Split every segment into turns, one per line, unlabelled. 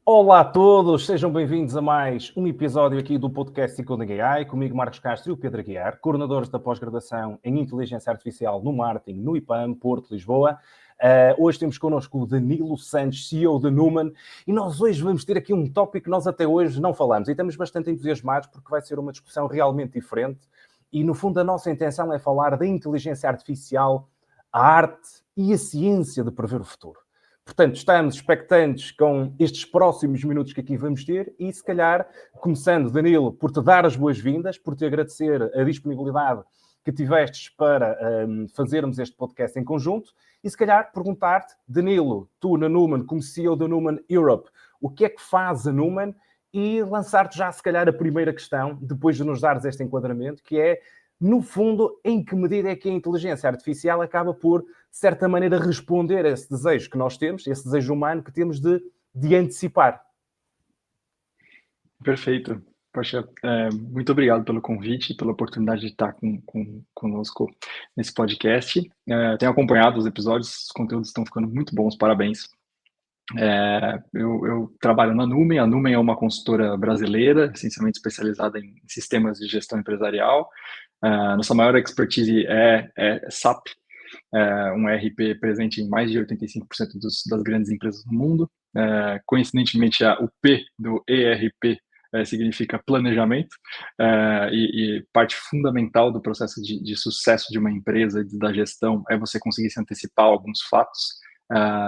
Olá a todos, sejam bem-vindos a mais um episódio aqui do podcast Decoding AI, comigo Marcos Castro e o Pedro Aguiar, coordenadores da pós-graduação em Inteligência Artificial no Marketing no IPAM, Porto, Lisboa. Hoje temos connosco o Danilo Santos, CEO da Numan, e nós hoje vamos ter aqui um tópico que nós até hoje não falamos e estamos bastante entusiasmados porque vai ser uma discussão realmente diferente e, no fundo, a nossa intenção é falar da inteligência artificial, a arte e a ciência de prever o futuro. Portanto, estamos expectantes com estes próximos minutos que aqui vamos ter e, se calhar, começando, Danilo, por te dar as boas-vindas, por te agradecer a disponibilidade que tivestes para fazermos este podcast em conjunto e, se calhar, perguntar-te, Danilo, tu na Numan, como CEO da Numan Europe, o que é que faz a Numan? E lançar-te já, se calhar, a primeira questão, depois de nos dares este enquadramento, que é, no fundo, em que medida é que a inteligência artificial acaba por, de certa maneira, responder a esse desejo que nós temos, esse desejo humano que temos de antecipar.
Perfeito. Poxa, muito obrigado pelo convite e pela oportunidade de estar conosco nesse podcast. Tenho acompanhado os episódios, os conteúdos estão ficando muito bons, parabéns. Eu trabalho na Numen. A Numen é uma consultora brasileira, essencialmente especializada em sistemas de gestão empresarial. Nossa maior expertise é SAP, um ERP presente em mais de 85% das grandes empresas do mundo. Coincidentemente, o P do ERP significa planejamento, e parte fundamental do processo de sucesso de uma empresa e da gestão é você conseguir se antecipar a alguns fatos.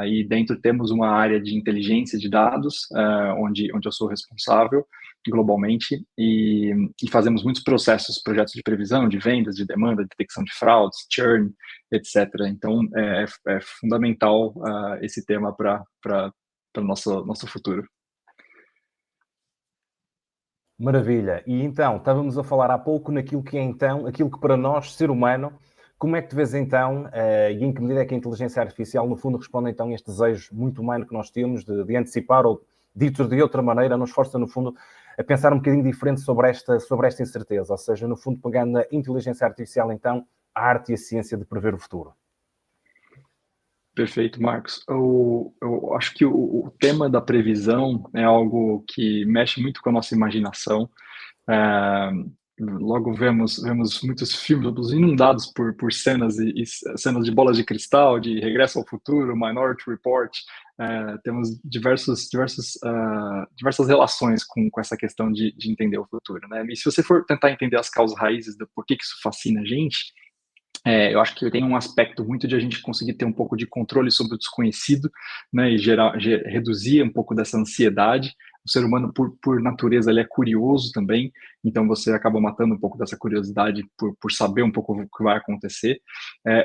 E dentro temos uma área de inteligência de dados, onde eu sou responsável globalmente, e fazemos muitos projetos de previsão, de vendas, de demanda, detecção de fraudes, churn, etc. Então, é fundamental esse tema para o nosso futuro.
Maravilha. E então, estávamos a falar há pouco naquilo que é então, aquilo que para nós, ser humano, como é que tu vês então, e em que medida é que a inteligência artificial, no fundo, responde então a este desejo muito humano que nós temos de antecipar, ou dito de outra maneira, nos força, no fundo, a pensar um bocadinho diferente sobre esta incerteza, ou seja, no fundo, pegando na inteligência artificial, então, a arte e a ciência de prever o futuro.
Perfeito, Marcos. Eu acho que o tema da previsão é algo que mexe muito com a nossa imaginação. É, Logo vemos muitos filmes inundados por cenas e cenas de bolas de cristal, de Regresso ao Futuro, Minority Report. Temos diversas relações com essa questão de entender o futuro, né? E se você for tentar entender as causas raízes do porquê que isso fascina a gente, eu acho que tem um aspecto muito de a gente conseguir ter um pouco de controle sobre o desconhecido, né, e reduzir um pouco dessa ansiedade. O ser humano, por natureza, ele é curioso também, então você acaba matando um pouco dessa curiosidade por saber um pouco o que vai acontecer.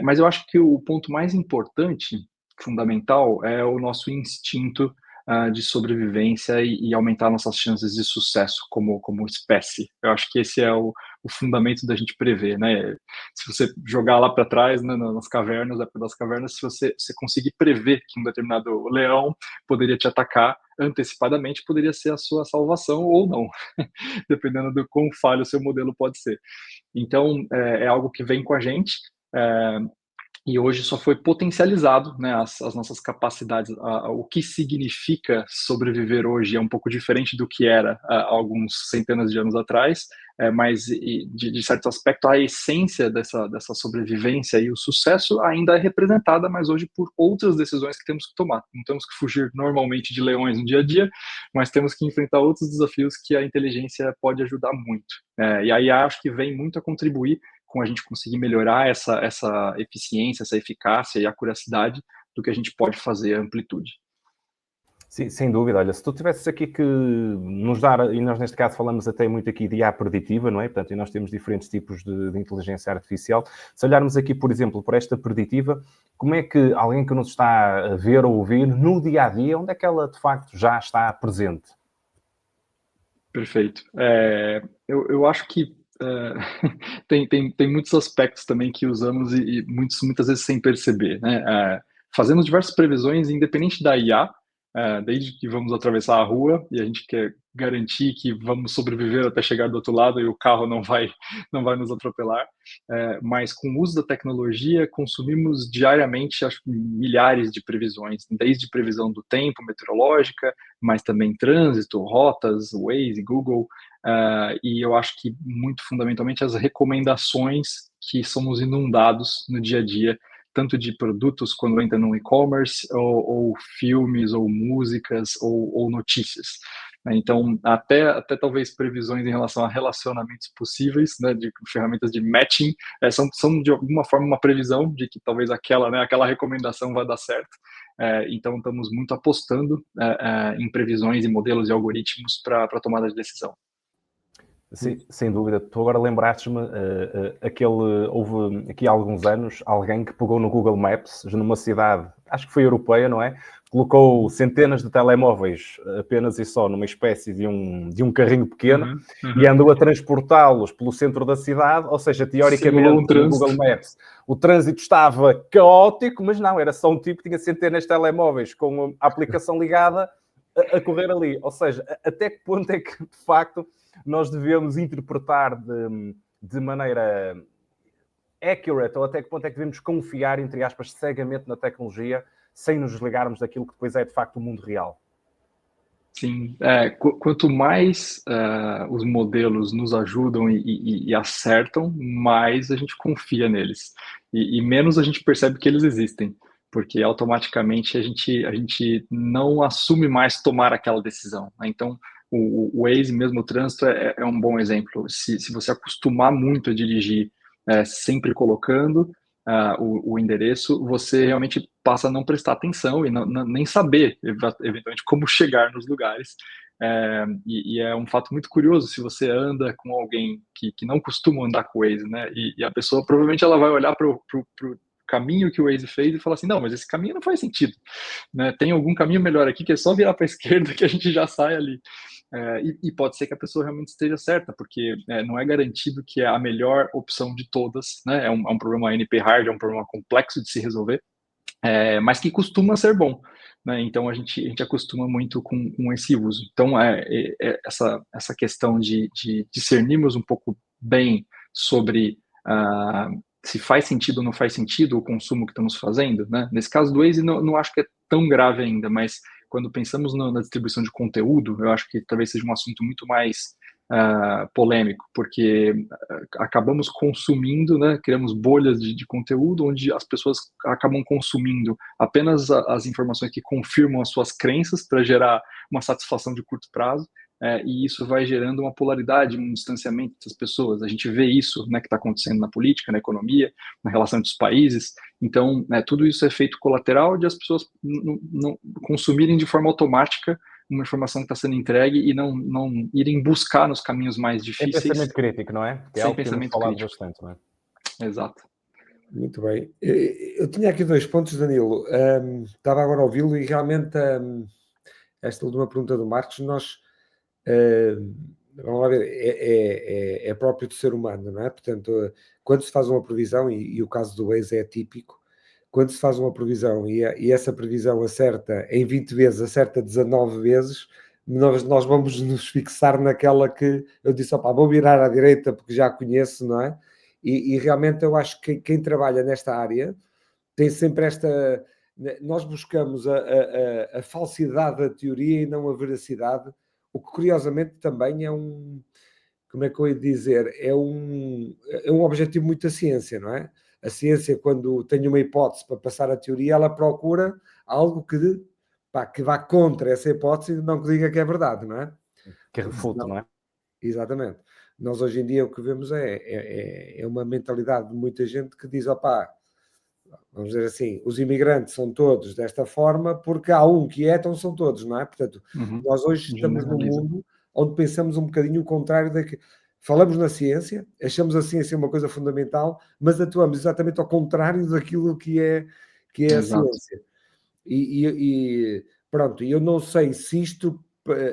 Mas eu acho que o ponto mais importante, fundamental, é o nosso instinto de sobrevivência e aumentar nossas chances de sucesso como espécie. Eu acho que esse é o fundamento da gente prever, né? Se você jogar lá para trás, né, nas cavernas, na época das cavernas, se você conseguir prever que um determinado leão poderia te atacar antecipadamente, poderia ser a sua salvação ou não, dependendo do quão falho o seu modelo pode ser. Então, é algo que vem com a gente. É, e hoje só foi potencializado, né, as nossas capacidades. O que significa sobreviver hoje é um pouco diferente do que era há alguns centenas de anos atrás, mas de certo aspecto a essência dessa sobrevivência e o sucesso ainda é representada, mas hoje por outras decisões que temos que tomar. Não temos que fugir normalmente de leões no dia a dia, mas temos que enfrentar outros desafios que a inteligência pode ajudar muito. E aí acho que vem muito a contribuir com a gente conseguir melhorar essa eficiência, essa eficácia e a curiosidade do que a gente pode fazer, a amplitude.
Sim, sem dúvida. Olha, se tu tivesses aqui que nos dar, e nós neste caso falamos até muito aqui de IA preditiva, não é? Portanto, e nós temos diferentes tipos de inteligência artificial. Se olharmos aqui, por exemplo, por esta preditiva, como é que alguém que nos está a ver ou ouvir, no dia-a-dia, onde é que ela de facto já está presente?
Perfeito. Eu acho que tem muitos aspectos também que usamos e muitas vezes sem perceber, né? Fazemos diversas previsões, independente da IA, desde que vamos atravessar a rua e a gente quer garantir que vamos sobreviver até chegar do outro lado e o carro não vai nos atropelar. Mas com o uso da tecnologia, consumimos diariamente, acho que milhares de previsões, desde previsão do tempo, meteorológica, mas também trânsito, rotas, Waze, Google, e eu acho que, muito fundamentalmente, as recomendações que somos inundados no dia a dia, tanto de produtos quando entra no e-commerce, ou filmes, ou músicas, ou notícias. Então, até talvez previsões em relação a relacionamentos possíveis, né, de ferramentas de matching, são de alguma forma uma previsão de que talvez aquela recomendação vai dar certo. Então, estamos muito apostando em previsões e modelos e algoritmos para tomada de decisão.
Sim, sem dúvida. Tu agora lembraste-me, houve aqui há alguns anos alguém que pegou no Google Maps, numa cidade, acho que foi europeia, não é? Colocou centenas de telemóveis apenas e só numa espécie de um carrinho pequeno e andou a transportá-los pelo centro da cidade, ou seja, teoricamente, no Google Maps, o trânsito estava caótico, mas não, era só um tipo que tinha centenas de telemóveis com a aplicação ligada a correr ali. Ou seja, até que ponto é que, de facto, nós devemos interpretar de maneira accurate, ou até que ponto é que devemos confiar, entre aspas, cegamente na tecnologia, sem nos desligarmos daquilo que depois é, de facto, o mundo real?
Sim, quanto mais os modelos nos ajudam e acertam, mais a gente confia neles. E menos a gente percebe que eles existem, porque automaticamente a gente não assume mais tomar aquela decisão, né? Então, o Waze, mesmo o trânsito, é um bom exemplo. Se você acostumar muito a dirigir sempre colocando o endereço, você realmente passa a não prestar atenção e nem saber, eventualmente, como chegar nos lugares. E é um fato muito curioso se você anda com alguém que não costuma andar com o Waze, né? E a pessoa provavelmente ela vai olhar para o caminho que o Waze fez e falar assim, não, mas esse caminho não faz sentido, né? Tem algum caminho melhor aqui que é só virar para a esquerda que a gente já sai ali. E pode ser que a pessoa realmente esteja certa, porque não é garantido que é a melhor opção de todas, né? É um problema NP-hard, é um problema complexo de se resolver, mas que costuma ser bom, né? Então a gente acostuma muito com esse uso. Então essa questão de discernirmos um pouco bem sobre se faz sentido ou não faz sentido o consumo que estamos fazendo, né? Nesse caso do Waze, não acho que é tão grave ainda, mas quando pensamos na distribuição de conteúdo, eu acho que talvez seja um assunto muito mais polêmico, porque acabamos consumindo, né, criamos bolhas de conteúdo onde as pessoas acabam consumindo apenas as informações que confirmam as suas crenças para gerar uma satisfação de curto prazo, e isso vai gerando uma polaridade, um distanciamento das pessoas. A gente vê isso, né, que está acontecendo na política, na economia, na relação entre os países. Então, tudo isso é efeito colateral de as pessoas não consumirem de forma automática uma informação que está sendo entregue e não irem buscar nos caminhos mais difíceis.
É pensamento crítico, não é? Que é
Sem
algo que temos
pensamento
falado
crítico.
bastante, não é?
Exato.
Muito bem. Eu tinha aqui 2 pontos, Danilo. Estava agora a ouvi-lo e realmente esta última pergunta do Marcos, nós vamos lá ver, é próprio do ser humano, não é? Portanto, quando se faz uma previsão, e o caso do Waze é típico, quando se faz uma previsão e essa previsão acerta em 20 vezes, acerta 19 vezes, nós vamos nos fixar naquela que eu disse, opá, vou virar à direita porque já a conheço, não é? E realmente eu acho que quem trabalha nesta área tem sempre esta... Nós buscamos a falsidade da teoria e não a veracidade, o que curiosamente também é um... Como é que eu ia dizer? É um objetivo muito da ciência, não é? A ciência, quando tem uma hipótese para passar a teoria, ela procura algo que vá contra essa hipótese e não que diga que é verdade, não é?
Que refute, não é?
Exatamente. Nós hoje em dia o que vemos é uma mentalidade de muita gente que diz, opá, vamos dizer assim, os imigrantes são todos desta forma porque há um que então são todos, não é? Portanto, nós hoje estamos num mundo onde pensamos um bocadinho o contrário da que... Falamos na ciência, achamos a ciência uma coisa fundamental, mas atuamos exatamente ao contrário daquilo que é a ciência. E pronto, eu não sei se isto,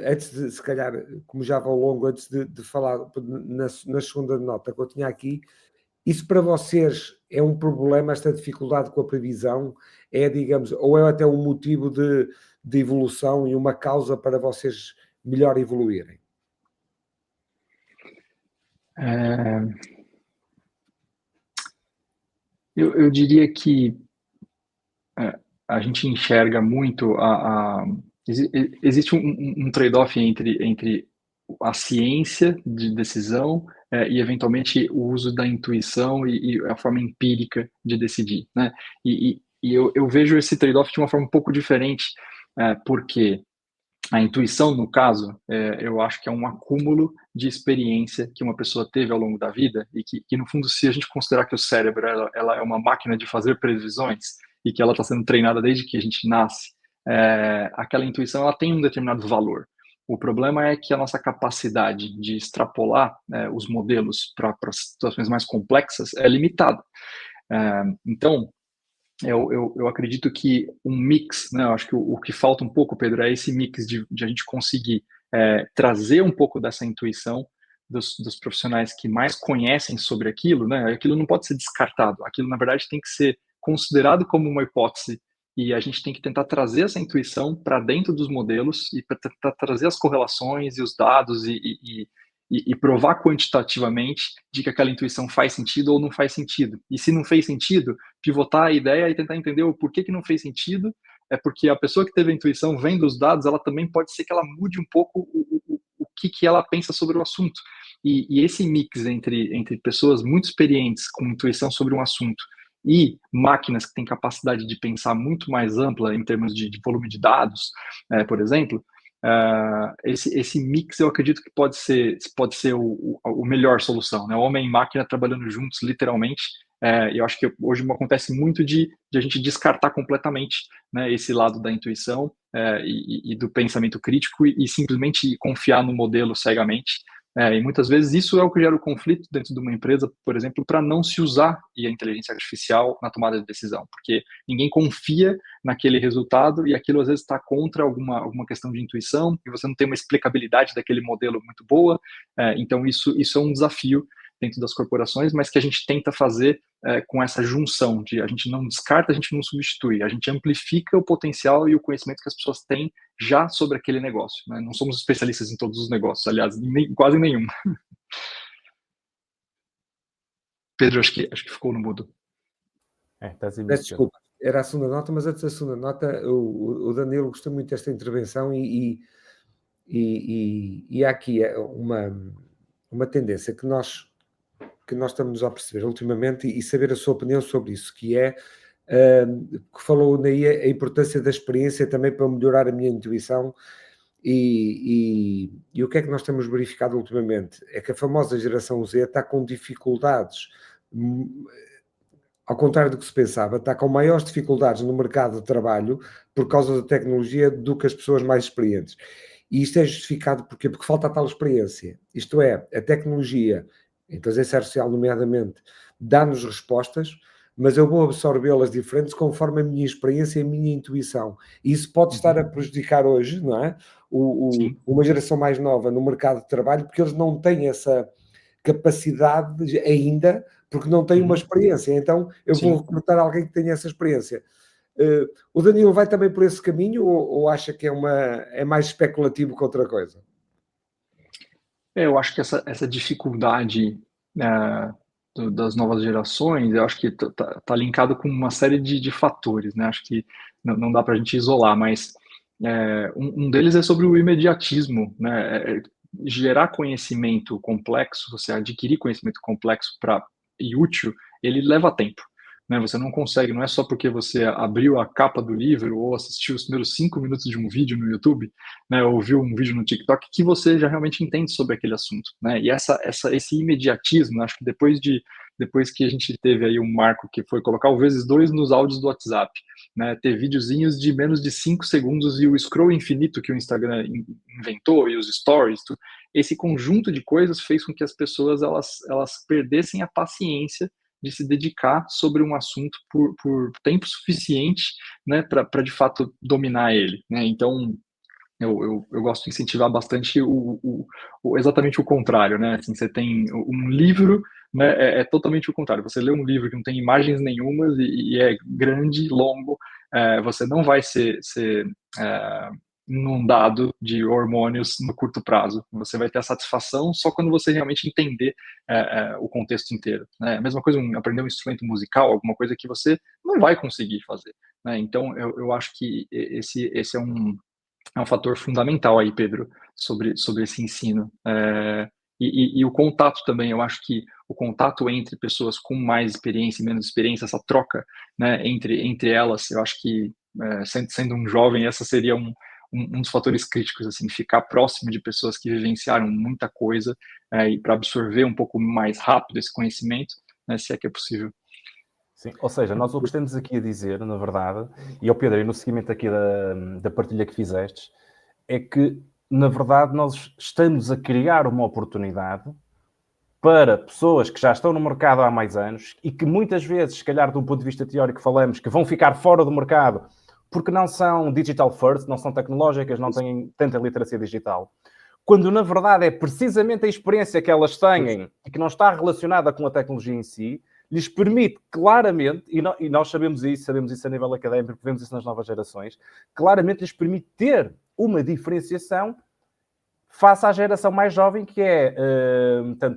antes de, se calhar, como já vou longo, antes de falar na segunda nota que eu tinha aqui, Isso para vocês é um problema, esta dificuldade com a previsão? É, digamos, ou é até um motivo de evolução e uma causa para vocês melhor evoluírem?
Eu diria que a gente enxerga muito existe um trade-off entre a ciência de decisão e eventualmente o uso da intuição e a forma empírica de decidir, né? E eu vejo esse trade-off de uma forma um pouco diferente, porque a intuição, no caso, eu acho que é um acúmulo de experiência que uma pessoa teve ao longo da vida e que no fundo, se a gente considerar que o cérebro ela é uma máquina de fazer previsões e que ela está sendo treinada desde que a gente nasce, aquela intuição ela tem um determinado valor. O problema é que a nossa capacidade de extrapolar os modelos para situações mais complexas é limitada. Então, eu acredito que um mix, né? Eu acho que o que falta um pouco, Pedro, é esse mix de a gente conseguir trazer um pouco dessa intuição dos profissionais que mais conhecem sobre aquilo, né? Aquilo não pode ser descartado, aquilo na verdade tem que ser considerado como uma hipótese e a gente tem que tentar trazer essa intuição para dentro dos modelos e para tentar trazer as correlações e os dados e provar quantitativamente de que aquela intuição faz sentido ou não faz sentido. E se não fez sentido, pivotar a ideia e tentar entender o porquê que não fez sentido, é porque a pessoa que teve a intuição, vendo os dados, ela também pode ser que ela mude um pouco o que ela pensa sobre o assunto. E esse mix entre pessoas muito experientes com intuição sobre um assunto e máquinas que têm capacidade de pensar muito mais ampla em termos de volume de dados, por exemplo, esse mix eu acredito que pode ser o melhor solução, né? Homem e máquina trabalhando juntos, literalmente. Eu acho que hoje acontece muito de a gente descartar completamente, né, esse lado da intuição e do pensamento crítico e simplesmente confiar no modelo cegamente. E muitas vezes isso é o que gera o conflito dentro de uma empresa, por exemplo, para não se usar a inteligência artificial na tomada de decisão, porque ninguém confia naquele resultado e aquilo às vezes está contra alguma questão de intuição e você não tem uma explicabilidade daquele modelo muito boa. Então isso é um desafio dentro das corporações, mas que a gente tenta fazer com essa junção de a gente não descarta, a gente não substitui, a gente amplifica o potencial e o conhecimento que as pessoas têm já sobre aquele negócio, né? Não somos especialistas em todos os negócios, aliás, quase nenhum. Pedro, acho que ficou no mudo.
Estás em
Peço
mudo, Pedro.
desculpa, era a segunda nota, mas antes da segunda nota, o Danilo gostou muito desta intervenção e há aqui uma tendência que nós estamos a perceber ultimamente e saber a sua opinião sobre isso, que é que falou daí a importância da experiência também para melhorar a minha intuição e o que é que nós temos verificado ultimamente? É que a famosa geração Z está com dificuldades, ao contrário do que se pensava, está com maiores dificuldades no mercado de trabalho por causa da tecnologia do que as pessoas mais experientes. E isto é justificado porque falta a tal experiência. Isto é, a tecnologia, a inteligência artificial nomeadamente, dá-nos respostas, mas eu vou absorvê-las diferentes conforme a minha experiência e a minha intuição. E isso pode estar a prejudicar hoje, não é? Uma geração mais nova no mercado de trabalho, porque eles não têm essa capacidade ainda, porque não têm uma experiência. Então, eu vou recrutar alguém que tenha essa experiência. O Danilo vai também por esse caminho ou acha que é mais especulativo que outra coisa?
Eu acho que essa dificuldade das novas gerações, eu acho que tá linkado com uma série de fatores, né? Acho que não dá para a gente isolar, mas um deles é sobre o imediatismo, né? Gerar conhecimento complexo, você adquirir conhecimento complexo e útil, ele leva tempo. Né? Você não consegue, não é só porque você abriu a capa do livro ou assistiu os primeiros 5 minutos de um vídeo no YouTube, né, ou viu um vídeo no TikTok, que você já realmente entende sobre aquele assunto. Né? E esse imediatismo, acho que depois que a gente teve aí um marco que foi colocar o vezes 2 nos áudios do WhatsApp, né, ter videozinhos de menos de 5 segundos e o scroll infinito que o Instagram inventou e os stories, esse conjunto de coisas fez com que as pessoas elas perdessem a paciência de se dedicar sobre um assunto por tempo suficiente, né, para de fato dominar ele, né? Então Eu gosto de incentivar bastante exatamente o contrário, né? Assim, você tem um livro, né? É totalmente o contrário. Você lê um livro que não tem imagens nenhumas e é grande, longo, você não vai ser inundado de hormônios no curto prazo. Você vai ter a satisfação só quando você realmente entender o contexto inteiro, né? A mesma coisa, aprender um instrumento musical, alguma coisa que você não vai conseguir fazer, né? Então, eu acho que esse é um fator fundamental aí, Pedro, sobre esse ensino. E o contato também, eu acho que o contato entre pessoas com mais experiência e menos experiência, essa troca, né, entre elas, eu acho que, sendo um jovem, essa seria um dos fatores críticos, assim, ficar próximo de pessoas que vivenciaram muita coisa, e para absorver um pouco mais rápido esse conhecimento, né, se é que é possível.
Sim, ou seja, nós o que estamos aqui a dizer, na verdade, e ao Pedro, e no seguimento aqui da partilha que fizestes, é que, na verdade, nós estamos a criar uma oportunidade para pessoas que já estão no mercado há mais anos e que muitas vezes, se calhar de um ponto de vista teórico falamos, que vão ficar fora do mercado porque não são digital first, não são tecnológicas, não têm tanta literacia digital. Quando, na verdade, é precisamente a experiência que elas têm e que não está relacionada com a tecnologia em si, lhes permite claramente, e nós sabemos isso a nível académico, vemos isso nas novas gerações, claramente lhes permite ter uma diferenciação face à geração mais jovem que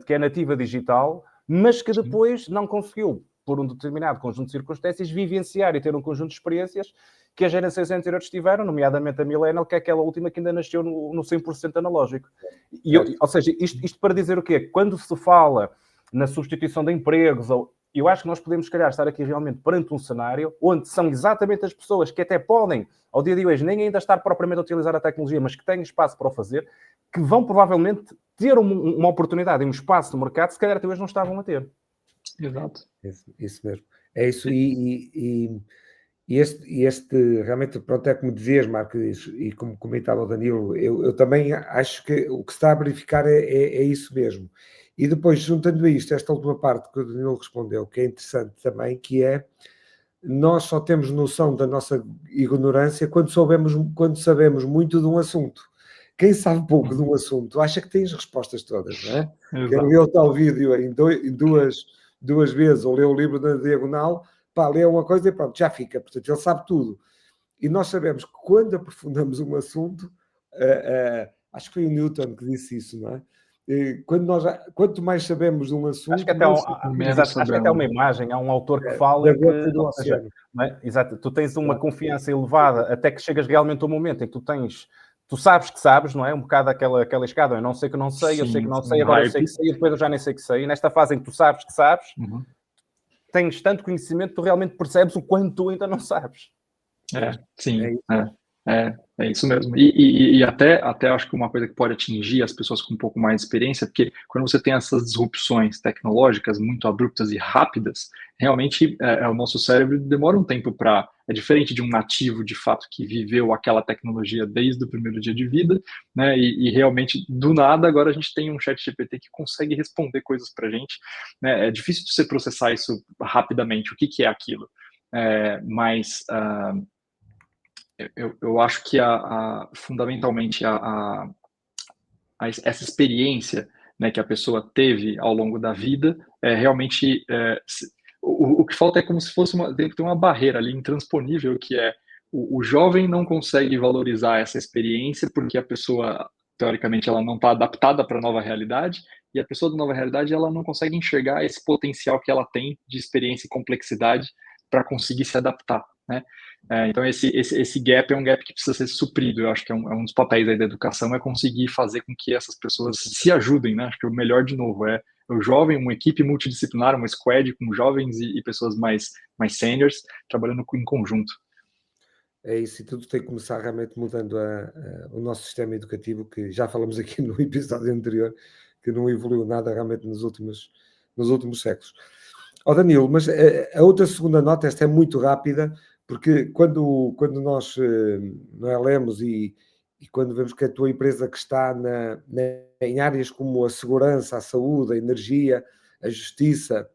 que é nativa digital, mas que depois não conseguiu, por um determinado conjunto de circunstâncias, vivenciar e ter um conjunto de experiências que as gerações anteriores tiveram, nomeadamente a Millennial, que é aquela última que ainda nasceu no 100% analógico. Ou seja, isto para dizer o quê? Quando se fala na substituição de empregos, eu acho que nós podemos, se calhar, estar aqui realmente perante um cenário onde são exatamente as pessoas que até podem, ao dia de hoje, nem ainda estar propriamente a utilizar a tecnologia, mas que têm espaço para o fazer, que vão provavelmente ter uma oportunidade e um espaço no mercado que se calhar até hoje não estavam a ter.
Exato.
Isso mesmo. É isso. E este realmente, pronto, é como dizias, Marco, e como comentava o Danilo, eu também acho que o que se está a verificar é isso mesmo. E depois, juntando a isto, esta última parte que o Danilo respondeu, que é interessante também, que é, nós só temos noção da nossa ignorância quando sabemos muito de um assunto. Quem sabe pouco de um assunto acha que tem as respostas todas, não é? Quem lê o tal vídeo em duas vezes ou lê o livro na diagonal, lê uma coisa e pronto, já fica. Portanto, ele sabe tudo. E nós sabemos que quando aprofundamos um assunto, acho que foi o Newton que disse isso, não é? Quanto mais sabemos de um assunto,
acho que até há uma imagem, há um autor que fala que, ou seja, não é? Exato, tu tens uma confiança elevada até que chegas realmente ao momento em que tu sabes que sabes, não é? Um bocado aquela escada, eu não sei que não sei, eu sei que não sei, agora eu sei que sei, e depois eu já nem sei que sei. E nesta fase em que tu sabes que sabes, tens tanto conhecimento que tu realmente percebes o quanto tu ainda não sabes.
Sim, é isso mesmo. E até acho que uma coisa que pode atingir as pessoas com um pouco mais de experiência, porque quando você tem essas disrupções tecnológicas muito abruptas e rápidas, realmente o nosso cérebro demora um tempo para... É diferente de um nativo, de fato, que viveu aquela tecnologia desde o primeiro dia de vida, né? E realmente, do nada, agora a gente tem um chat GPT que consegue responder coisas para a gente, né? É difícil de você processar isso rapidamente, o que é aquilo. Mas eu acho que fundamentalmente essa experiência, né, que a pessoa teve ao longo da vida, realmente o que falta é como se fosse tem uma barreira ali intransponível, que é o jovem não consegue valorizar essa experiência porque a pessoa, teoricamente, ela não está adaptada para a nova realidade, e a pessoa da nova realidade ela não consegue enxergar esse potencial que ela tem de experiência e complexidade para conseguir se adaptar, né? Então esse gap é um gap que precisa ser suprido. Eu acho que é um dos papéis aí da educação, é conseguir fazer com que essas pessoas se ajudem, né? Acho que o melhor, de novo, é o jovem, uma equipe multidisciplinar, uma squad com jovens e pessoas mais seniors trabalhando em conjunto.
É isso, e tudo tem que começar realmente mudando o nosso sistema educativo, que já falamos aqui no episódio anterior, que não evoluiu nada realmente nos últimos séculos. Danilo, mas a outra segunda nota, esta é muito rápida, porque quando nós não é, lemos e quando vemos que a tua empresa que está em áreas como a segurança, a saúde, a energia, a justiça,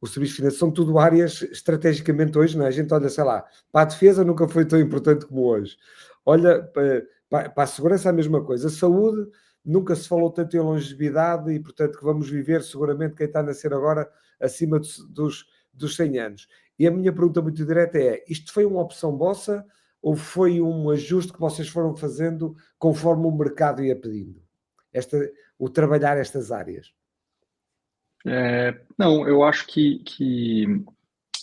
o serviço financeiro, são tudo áreas estrategicamente hoje, não é? A gente olha, sei lá, para a defesa nunca foi tão importante como hoje. Olha para Para a segurança a mesma coisa. A saúde, nunca se falou tanto em longevidade e, portanto, que vamos viver seguramente quem está a nascer agora acima dos 100 anos. E a minha pergunta muito direta é, isto foi uma opção vossa ou foi um ajuste que vocês foram fazendo conforme o mercado ia pedindo? O trabalhar estas áreas?
Não, eu acho que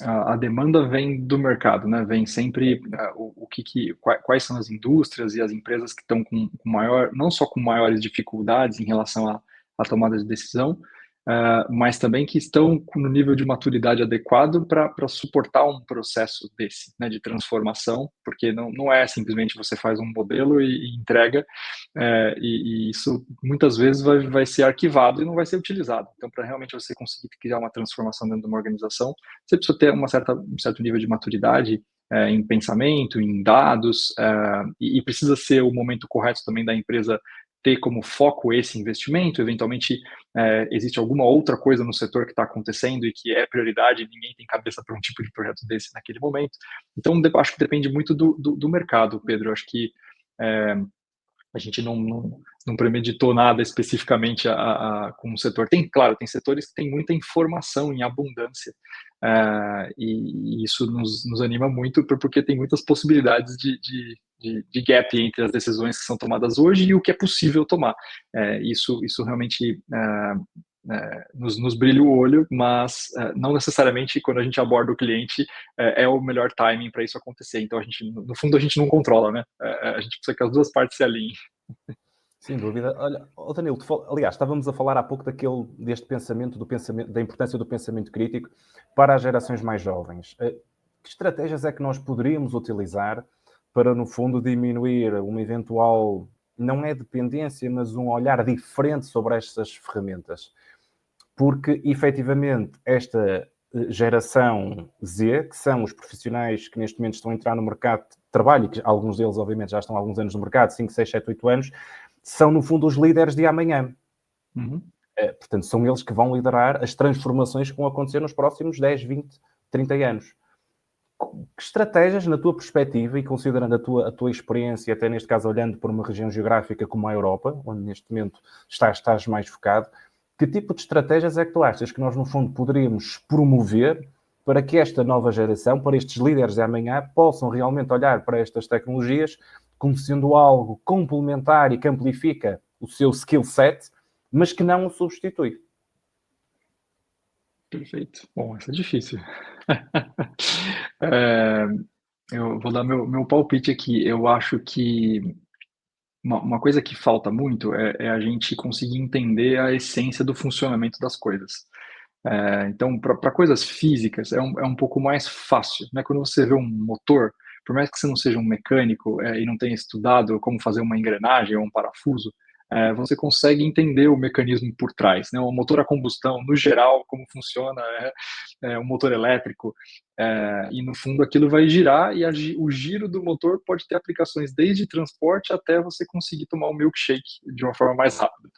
a demanda vem do mercado, né? Vem sempre quais são as indústrias e as empresas que estão com maior, não só com maiores dificuldades em relação à tomada de decisão, mas também que estão no nível de maturidade adequado para suportar um processo desse, né, de transformação, porque não é simplesmente você faz um modelo e entrega, e isso muitas vezes vai ser arquivado e não vai ser utilizado. Então, para realmente você conseguir criar uma transformação dentro de uma organização, você precisa ter um certo nível de maturidade em pensamento, em dados, e precisa ser o momento correto também da empresa ter como foco esse investimento. Eventualmente existe alguma outra coisa no setor que está acontecendo e que é prioridade, ninguém tem cabeça para um tipo de projeto desse naquele momento. Então, acho que depende muito do mercado, Pedro. Acho que a gente não premeditou nada especificamente com o setor. Claro, tem setores que têm muita informação em abundância, e isso nos anima muito, porque tem muitas possibilidades de gap entre as decisões que são tomadas hoje e o que é possível tomar. Isso realmente nos brilha o olho, mas não necessariamente quando a gente aborda o cliente é o melhor timing para isso acontecer. Então, no fundo, a gente não controla, né? A gente precisa que as duas partes se alinhem.
Sem dúvida. Olha, Danilo, aliás, estávamos a falar há pouco deste pensamento, da importância do pensamento crítico para as gerações mais jovens. Que estratégias é que nós poderíamos utilizar para, no fundo, diminuir uma eventual, não é dependência, mas um olhar diferente sobre estas ferramentas? Porque, efetivamente, esta geração Z, que são os profissionais que neste momento estão a entrar no mercado de trabalho, e que alguns deles, obviamente, já estão há alguns anos no mercado, 5, 6, 7, 8 anos, são, no fundo, os líderes de amanhã.
Uhum.
Portanto, são eles que vão liderar as transformações que vão acontecer nos próximos 10, 20, 30 anos. Que estratégias, na tua perspectiva, e considerando a tua experiência, até neste caso olhando por uma região geográfica como a Europa, onde neste momento estás mais focado, que tipo de estratégias é que tu achas que nós, no fundo, poderíamos promover para que esta nova geração, para estes líderes de amanhã, possam realmente olhar para estas tecnologias como sendo algo complementar e que amplifica o seu skill set, mas que não o substitui?
Perfeito. Bom, essa é difícil. Eu vou dar meu palpite aqui. Eu acho que uma coisa que falta muito é a gente conseguir entender a essência do funcionamento das coisas. Então, para coisas físicas, é um pouco mais fácil, né? Quando você vê um motor, por mais que você não seja um mecânico e não tenha estudado como fazer uma engrenagem ou um parafuso, você consegue entender o mecanismo por trás, né? O motor a combustão, no geral, como funciona um motor elétrico, e no fundo aquilo vai girar e o giro do motor pode ter aplicações desde transporte até você conseguir tomar um milkshake de uma forma mais rápida,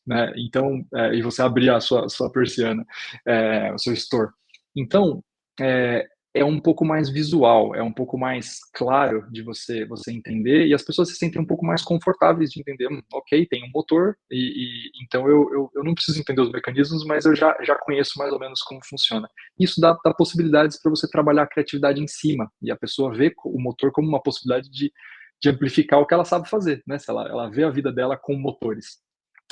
né? Então, e você abrir a sua persiana, o seu store. Então, é um pouco mais visual, é um pouco mais claro de você entender, e as pessoas se sentem um pouco mais confortáveis de entender, ok, tem um motor, então eu não preciso entender os mecanismos, mas eu já conheço mais ou menos como funciona. Isso dá possibilidades para você trabalhar a criatividade em cima, e a pessoa vê o motor como uma possibilidade de amplificar o que ela sabe fazer, né? Se ela vê a vida dela com motores.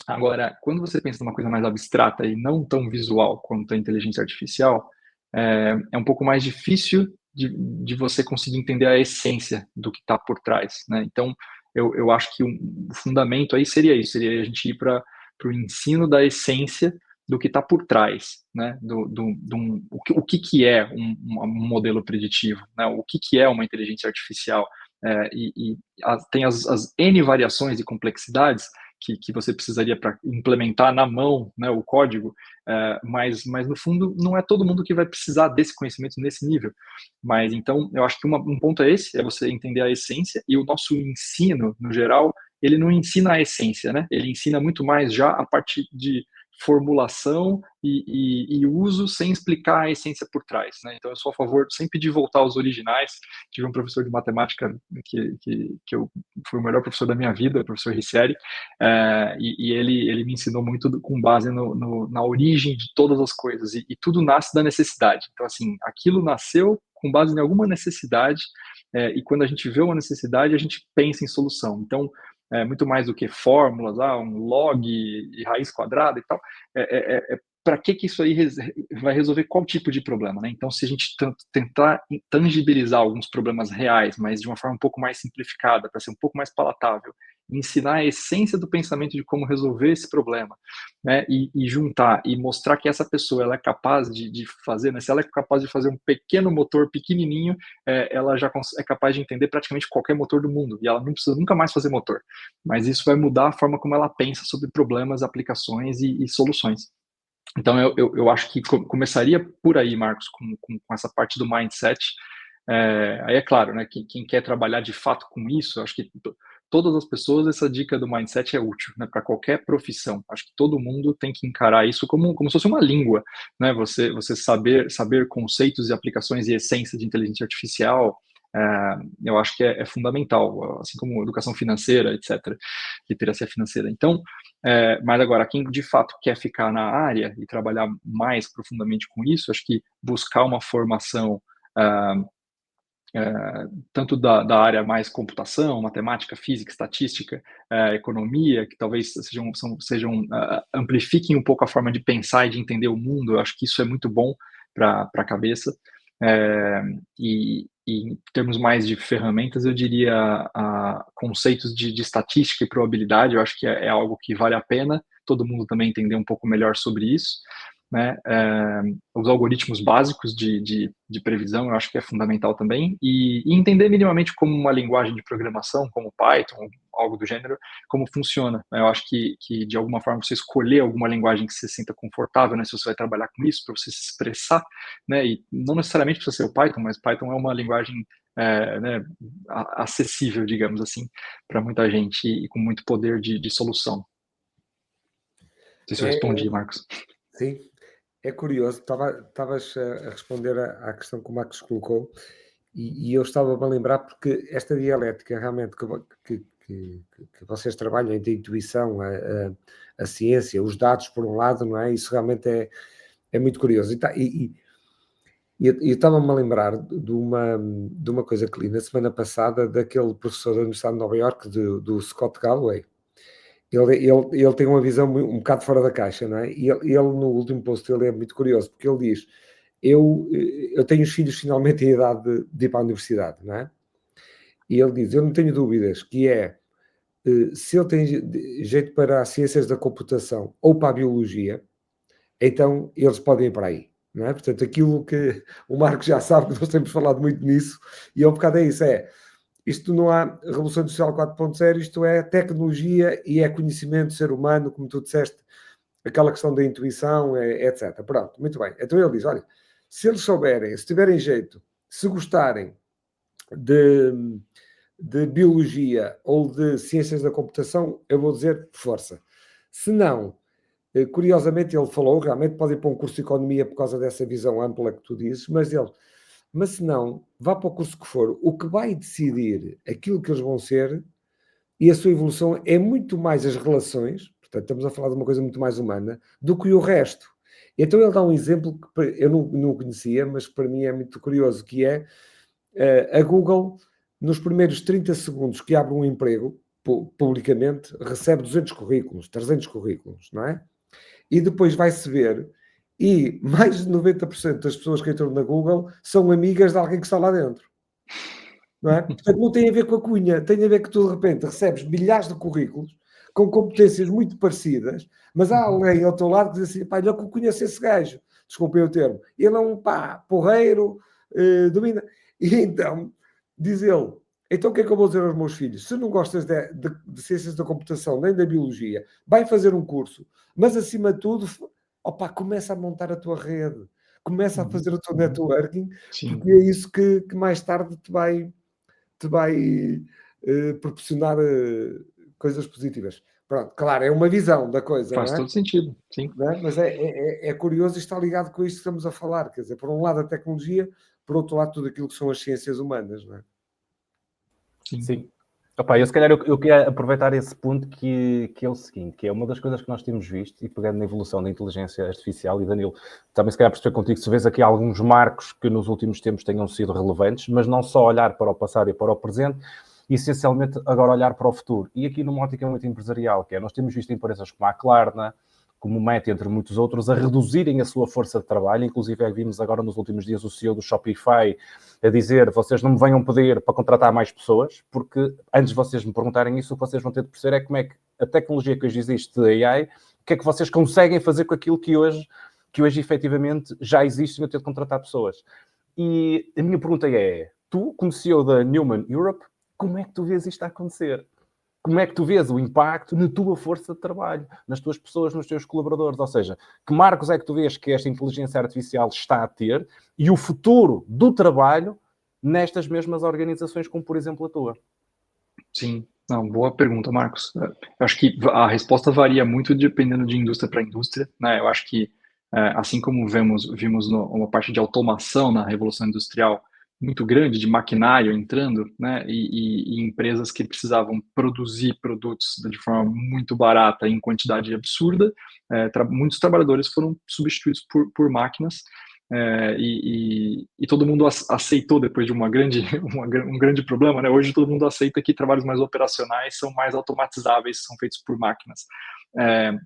Agora, quando você pensa numa coisa mais abstrata e não tão visual quanto a inteligência artificial, é um pouco mais difícil de você conseguir entender a essência do que está por trás, né? Então, eu acho que o fundamento aí seria isso, seria a gente ir para o ensino da essência do que está por trás, né? O que é um modelo preditivo, né? O que é uma inteligência artificial, tem as N variações e complexidades que você precisaria para implementar na mão, né, o código, mas no fundo não é todo mundo que vai precisar desse conhecimento nesse nível. Mas então eu acho que um ponto é esse, é você entender a essência, e o nosso ensino, no geral, ele não ensina a essência, né? Ele ensina muito mais já a parte de formulação e uso sem explicar a essência por trás, né? Então eu sou a favor sempre de voltar aos originais. Tive um professor de matemática que eu foi o melhor professor da minha vida, o professor Ricieri, e ele me ensinou muito com base na origem de todas as coisas, e tudo nasce da necessidade. Então, assim, aquilo nasceu com base em alguma necessidade, e quando a gente vê uma necessidade, a gente pensa em solução. Então, muito mais do que fórmulas, um log e raiz quadrada e tal, para que isso aí vai resolver qual tipo de problema, né? Então, se a gente tentar tangibilizar alguns problemas reais, mas de uma forma um pouco mais simplificada, para ser um pouco mais palatável, ensinar a essência do pensamento de como resolver esse problema, né? E juntar e mostrar que essa pessoa ela é capaz de fazer, né? Se ela é capaz de fazer um pequeno motor pequenininho, ela já é capaz de entender praticamente qualquer motor do mundo, e ela não precisa nunca mais fazer motor. Mas isso vai mudar a forma como ela pensa sobre problemas, aplicações e soluções. Então, eu acho que começaria por aí, Marcos, com essa parte do mindset. Aí é claro, né, quem quer trabalhar de fato com isso, acho que todas as pessoas, essa dica do mindset é útil, né, para qualquer profissão. Acho que todo mundo tem que encarar isso como se fosse uma língua, né, você saber conceitos e aplicações e essência de inteligência artificial, eu acho que é fundamental, assim como educação financeira, etc., literacia financeira. Então, mas agora, quem de fato quer ficar na área e trabalhar mais profundamente com isso, acho que buscar uma formação tanto da área mais computação, matemática, física, estatística, economia, que talvez amplifiquem um pouco a forma de pensar e de entender o mundo. Eu acho que isso é muito bom para a cabeça. E em termos mais de ferramentas, eu diria conceitos de estatística e probabilidade. Eu acho que é algo que vale a pena todo mundo também entender um pouco melhor sobre isso, né? Os algoritmos básicos de previsão, eu acho que é fundamental também, e entender minimamente como uma linguagem de programação, como Python, algo do gênero, como funciona. Eu acho que de alguma forma você escolher alguma linguagem que você se sinta confortável, né, se você vai trabalhar com isso, para você se expressar, né, e não necessariamente precisa ser o Python, mas Python é uma linguagem né, acessível, digamos assim, para muita gente e com muito poder de solução. Não sei se eu respondi, Marcos.
Sim, é curioso. Estavas a responder à questão que o Marcos colocou, e eu estava-me a lembrar, porque esta dialética realmente que vocês trabalham, da intuição, a ciência, os dados por um lado, não é? Isso realmente é muito curioso. E eu estava-me a lembrar de uma coisa que li na semana passada, daquele professor da Universidade de Nova Iorque, do Scott Galloway. Ele tem uma visão um bocado fora da caixa, não é? E ele no último post dele é muito curioso, porque ele diz: eu tenho os filhos finalmente em idade de ir para a universidade, não é? E ele diz: eu não tenho dúvidas que se ele tem jeito para as ciências da computação ou para a biologia, então eles podem ir para aí, não é? Portanto, aquilo que o Marcos já sabe, que nós temos falado muito nisso, e é um bocado isso, isto não há Revolução Industrial 4.0, isto é tecnologia e é conhecimento do ser humano, como tu disseste, aquela questão da intuição, etc. Pronto, muito bem. Então ele diz, olha, se eles souberem, se tiverem jeito, se gostarem de biologia ou de ciências da computação, eu vou dizer força. Se não, curiosamente ele falou, realmente pode ir para um curso de economia por causa dessa visão ampla que tu dizes, mas se não, vá para o curso que for, o que vai decidir aquilo que eles vão ser e a sua evolução é muito mais as relações, portanto estamos a falar de uma coisa muito mais humana, do que o resto. Então ele dá um exemplo que eu não conhecia, mas para mim é muito curioso, que é a Google, nos primeiros 30 segundos que abre um emprego, publicamente, recebe 200 currículos, 300 currículos, não é? E depois vai-se ver, e mais de 90% das pessoas que entram na Google são amigas de alguém que está lá dentro. Não é? Portanto, não tem a ver com a cunha, tem a ver que tu, de repente, recebes milhares de currículos com competências muito parecidas, mas há alguém ao teu lado que diz assim, pá, olha que eu conheço esse gajo, desculpem o termo, ele é um porreiro, domina. E então, diz ele, então o que é que eu vou dizer aos meus filhos? Se não gostas de ciências da computação nem da biologia, vai fazer um curso, mas acima de tudo, começa a montar a tua rede, começa a fazer o teu networking,
Sim.
porque é isso que mais tarde te vai proporcionar coisas positivas. Pronto, claro, é uma visão da coisa,
Faz
não é?
todo sentido, sim.
Não é? Mas é curioso e está ligado com isto que estamos a falar. Quer dizer, por um lado a tecnologia, por outro lado tudo aquilo que são as ciências humanas, não é?
Sim.
Sim. Opa, eu se calhar eu queria aproveitar esse ponto que é o seguinte, que é uma das coisas que nós temos visto, e pegando na evolução da inteligência artificial, e Danilo, também se calhar perceber contigo, se vês aqui alguns marcos que nos últimos tempos tenham sido relevantes, mas não só olhar para o passado e para o presente, e essencialmente agora olhar para o futuro. E aqui numa ótica muito empresarial, que é, nós temos visto empresas como a Klarna, como o Meta, entre muitos outros, a reduzirem a sua força de trabalho. Inclusive, vimos agora nos últimos dias o CEO do Shopify a dizer: vocês não me venham pedir para contratar mais pessoas, porque antes de vocês me perguntarem isso, o que vocês vão ter de perceber é como é que a tecnologia que hoje existe de AI, o que é que vocês conseguem fazer com aquilo que hoje efetivamente já existe, sem eu ter de contratar pessoas. E a minha pergunta é: tu, como CEO da Newman Europe, como é que tu vês isto a acontecer? Como é que tu vês o impacto na tua força de trabalho, nas tuas pessoas, nos teus colaboradores? Ou seja, que marcos é que tu vês que esta inteligência artificial está a ter e o futuro do trabalho nestas mesmas organizações, como por exemplo a tua?
Sim, não, boa pergunta, Marcos. Eu acho que a resposta varia muito dependendo de indústria para indústria, né? Eu acho que, assim como vimos uma parte de automação na Revolução Industrial muito grande, de maquinário entrando, né? E empresas que precisavam produzir produtos de forma muito barata, em quantidade absurda, muitos trabalhadores foram substituídos por máquinas. E todo mundo aceitou depois de um grande problema, né? Hoje todo mundo aceita que trabalhos mais operacionais são mais automatizáveis, são feitos por máquinas. É,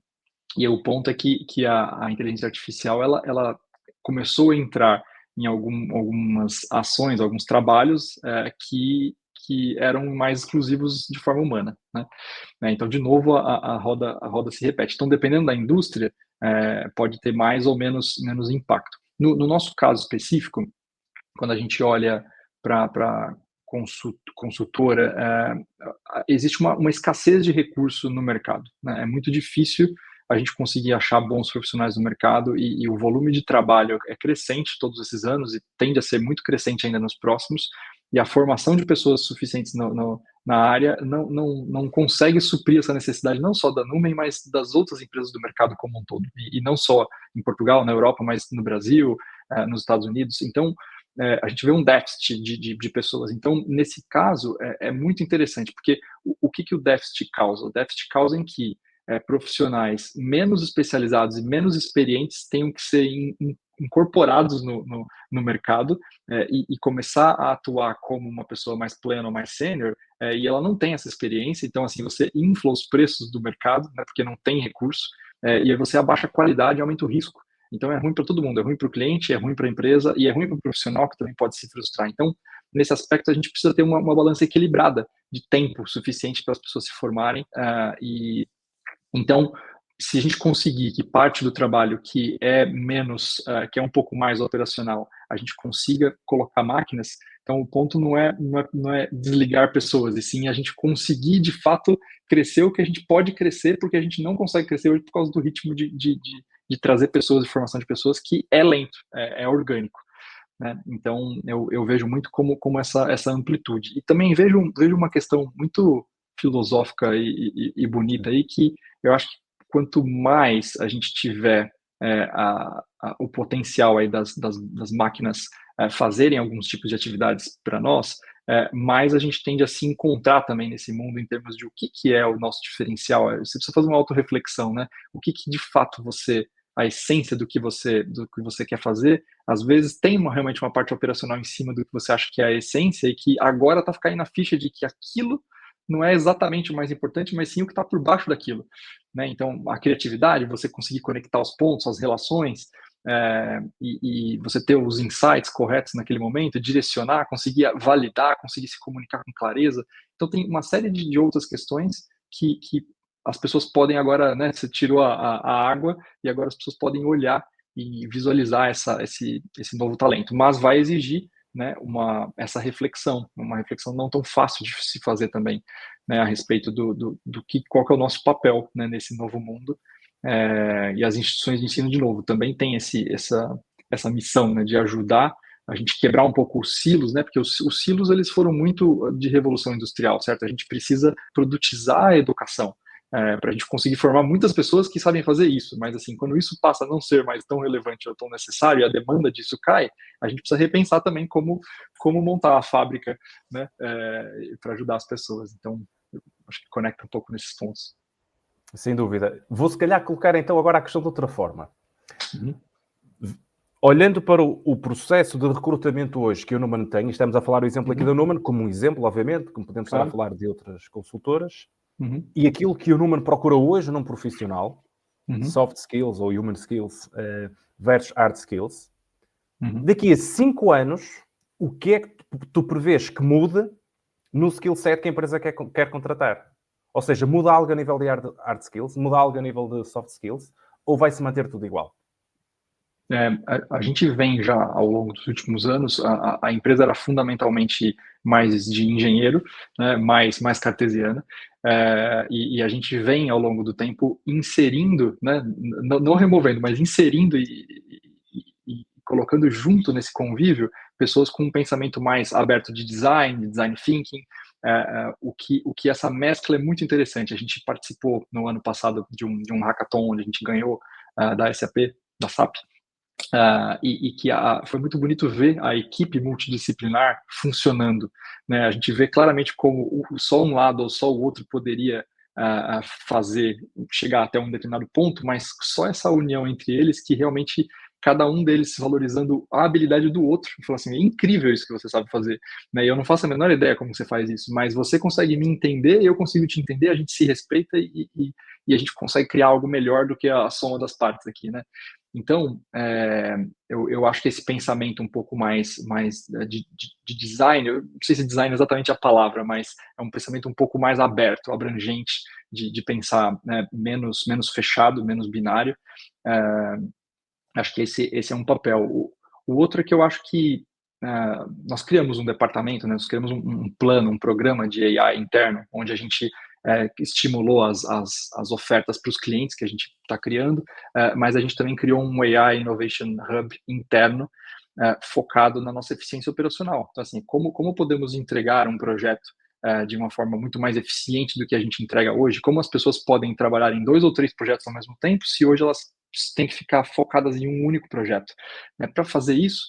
e o ponto é que a inteligência artificial ela começou a entrar em algumas ações, alguns trabalhos que eram mais exclusivos de forma humana, né? Então, de novo, a roda se repete. Então, dependendo da indústria, pode ter mais ou menos impacto. No nosso caso específico, quando a gente olha para consultora, existe uma escassez de recurso no mercado, né? É muito difícil a gente conseguir achar bons profissionais no mercado e o volume de trabalho é crescente todos esses anos e tende a ser muito crescente ainda nos próximos, e a formação de pessoas suficientes na área não consegue suprir essa necessidade, não só da Numen, mas das outras empresas do mercado como um todo, e não só em Portugal, na Europa, mas no Brasil, nos Estados Unidos. Então, a gente vê um déficit de pessoas. Então, nesse caso, é muito interessante, porque o que o déficit causa? O déficit causa em que profissionais menos especializados e menos experientes tenham que ser incorporados no mercado e começar a atuar como uma pessoa mais plena ou mais sênior, e ela não tem essa experiência. Então, assim, você infla os preços do mercado, né, porque não tem recurso, e aí você abaixa a qualidade e aumenta o risco. Então, é ruim para todo mundo, é ruim para o cliente, é ruim para a empresa e é ruim para o profissional, que também pode se frustrar. Então, nesse aspecto, a gente precisa ter uma balança equilibrada de tempo suficiente para as pessoas se formarem. Então, se a gente conseguir que parte do trabalho que é menos, que é um pouco mais operacional, a gente consiga colocar máquinas, então o ponto não é desligar pessoas, e sim a gente conseguir, de fato, crescer o que a gente pode crescer, porque a gente não consegue crescer hoje por causa do ritmo de trazer pessoas, de formação de pessoas, que é lento, é orgânico, né? Então, eu vejo muito como essa amplitude. E também vejo uma questão muito filosófica e bonita aí, que eu acho que quanto mais a gente tiver o potencial aí das máquinas fazerem alguns tipos de atividades para nós, mais a gente tende a se encontrar também nesse mundo em termos de o que é o nosso diferencial. Você precisa fazer uma autorreflexão, né? O que de fato a essência do que você quer fazer, às vezes tem realmente uma parte operacional em cima do que você acha que é a essência, e que agora está caindo na ficha de que aquilo não é exatamente o mais importante, mas sim o que está por baixo daquilo, né? Então, a criatividade, você conseguir conectar os pontos, as relações, e você ter os insights corretos naquele momento, direcionar, conseguir validar, conseguir se comunicar com clareza. Então, tem uma série de outras questões que as pessoas podem agora, né? Você tirou a água e agora as pessoas podem olhar e visualizar esse novo talento, mas vai exigir, né, essa reflexão, uma reflexão não tão fácil de se fazer também, né, a respeito qual que é o nosso papel, né, nesse novo mundo, e as instituições de ensino, de novo, também têm essa missão, né, de ajudar a gente quebrar um pouco os silos, né, porque os silos eles foram muito de revolução industrial, certo? A gente precisa produtizar a educação. para a gente conseguir formar muitas pessoas que sabem fazer isso, mas assim, quando isso passa a não ser mais tão relevante ou tão necessário e a demanda disso cai, a gente precisa repensar também como montar a fábrica, né, para ajudar as pessoas. Então, eu acho que conecta um pouco nesses pontos.
Sem dúvida. Vou se calhar colocar então agora a questão de outra forma.
Uhum.
Olhando para o processo de recrutamento hoje que a Numan tem, estamos a falar o exemplo aqui da Numan como um exemplo, obviamente, como podemos estar a falar de outras consultoras, e aquilo que o Numan procura hoje num profissional, soft skills ou human skills versus hard skills, daqui a 5 anos, o que é que tu prevês que mude no skill set que a empresa quer contratar? Ou seja, muda algo a nível de hard skills, muda algo a nível de soft skills, ou vai-se manter tudo igual?
A gente vem já ao longo dos últimos anos, a empresa era fundamentalmente mais de engenheiro, né, mais cartesiana, e a gente vem ao longo do tempo inserindo, né, não removendo, mas inserindo e colocando junto nesse convívio pessoas com um pensamento mais aberto de design thinking, o que essa mescla é muito interessante. A gente participou no ano passado de um hackathon onde a gente ganhou da SAP, da SAP, e que foi muito bonito ver a equipe multidisciplinar funcionando, né? A gente vê claramente como só um lado ou só o outro poderia chegar até um determinado ponto, mas só essa união entre eles que realmente cada um deles valorizando a habilidade do outro. Falou assim, é incrível isso que você sabe fazer, né? E eu não faço a menor ideia como você faz isso, mas você consegue me entender, eu consigo te entender, a gente se respeita e a gente consegue criar algo melhor do que a soma das partes aqui, né? Então, eu acho que esse pensamento um pouco mais de design, eu não sei se design é exatamente a palavra, mas é um pensamento um pouco mais aberto, abrangente, de pensar, né, menos fechado, menos binário. Acho que esse é um papel. O outro é que eu acho que nós criamos um departamento, né, nós criamos um plano, um programa de AI interno, onde a gente estimulou as ofertas para os clientes que a gente está criando, mas a gente também criou um AI Innovation Hub interno focado na nossa eficiência operacional. Então, assim, como podemos entregar um projeto de uma forma muito mais eficiente do que a gente entrega hoje? Como as pessoas podem trabalhar em 2 ou 3 projetos ao mesmo tempo, se hoje elas têm que ficar focadas em um único projeto? Para fazer isso,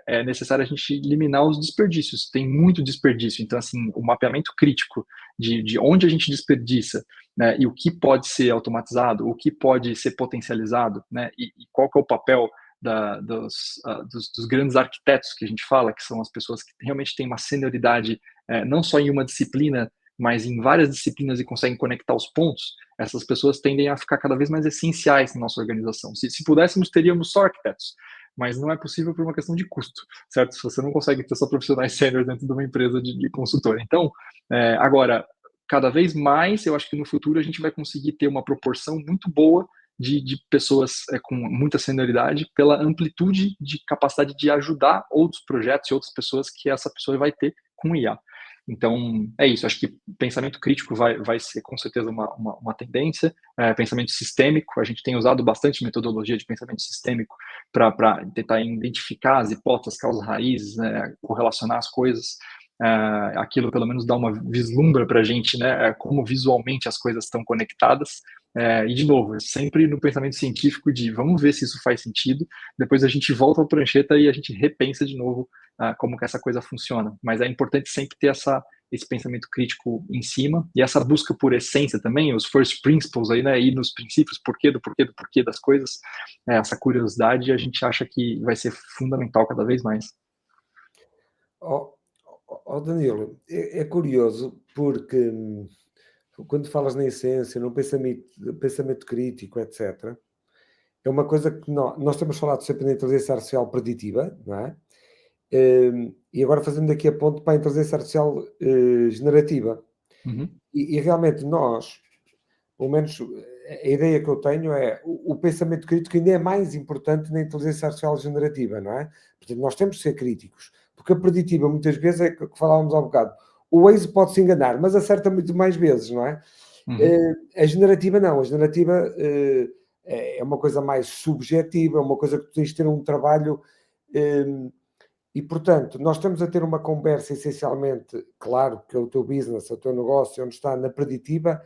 é necessário a gente eliminar os desperdícios. Tem muito desperdício. Então, assim, o mapeamento crítico de onde a gente desperdiça, né, e o que pode ser automatizado, o que pode ser potencializado, né, e qual que é o papel dos grandes arquitetos que a gente fala, que são as pessoas que realmente têm uma senioridade não só em uma disciplina, mas em várias disciplinas e conseguem conectar os pontos. Essas pessoas tendem a ficar cada vez mais essenciais na nossa organização. Se pudéssemos, teríamos só arquitetos, mas não é possível por uma questão de custo, certo? Se você não consegue ter só profissionais sênior dentro de uma empresa de consultor. Então, agora, cada vez mais, eu acho que no futuro a gente vai conseguir ter uma proporção muito boa de pessoas com muita senioridade pela amplitude de capacidade de ajudar outros projetos e outras pessoas que essa pessoa vai ter com IA. Então, é isso. Acho que pensamento crítico vai ser com certeza uma tendência. Pensamento sistêmico, a gente tem usado bastante metodologia de pensamento sistêmico para tentar identificar as hipóteses, causas raízes, né, correlacionar as coisas. Aquilo pelo menos dá uma vislumbra para a gente, né, como visualmente as coisas estão conectadas. E de novo, sempre no pensamento científico de vamos ver se isso faz sentido, depois a gente volta ao prancheta e a gente repensa de novo como que essa coisa funciona. Mas é importante sempre ter esse pensamento crítico em cima e essa busca por essência também, os first principles aí, né, ir nos princípios, porquê das coisas, essa curiosidade, a gente acha que vai ser fundamental cada vez mais.
Danilo, é curioso porque quando falas na essência, no pensamento crítico, etc., é uma coisa que nós temos falado sempre na inteligência artificial preditiva, não é? E agora fazendo aqui a ponto para a inteligência artificial generativa.
Uhum.
E realmente nós, pelo menos a ideia que eu tenho é o pensamento crítico ainda é mais importante na inteligência artificial generativa, não é? Portanto, nós temos que ser críticos, porque a preditiva muitas vezes é que falávamos há um bocado. O Waze pode-se enganar, mas acerta muito mais vezes, não é?
Uhum.
A generativa não, a generativa é uma coisa mais subjetiva, é uma coisa que tu tens de ter um trabalho e, portanto, nós estamos a ter uma conversa essencialmente, claro, que é o teu business, o teu negócio, onde está na preditiva,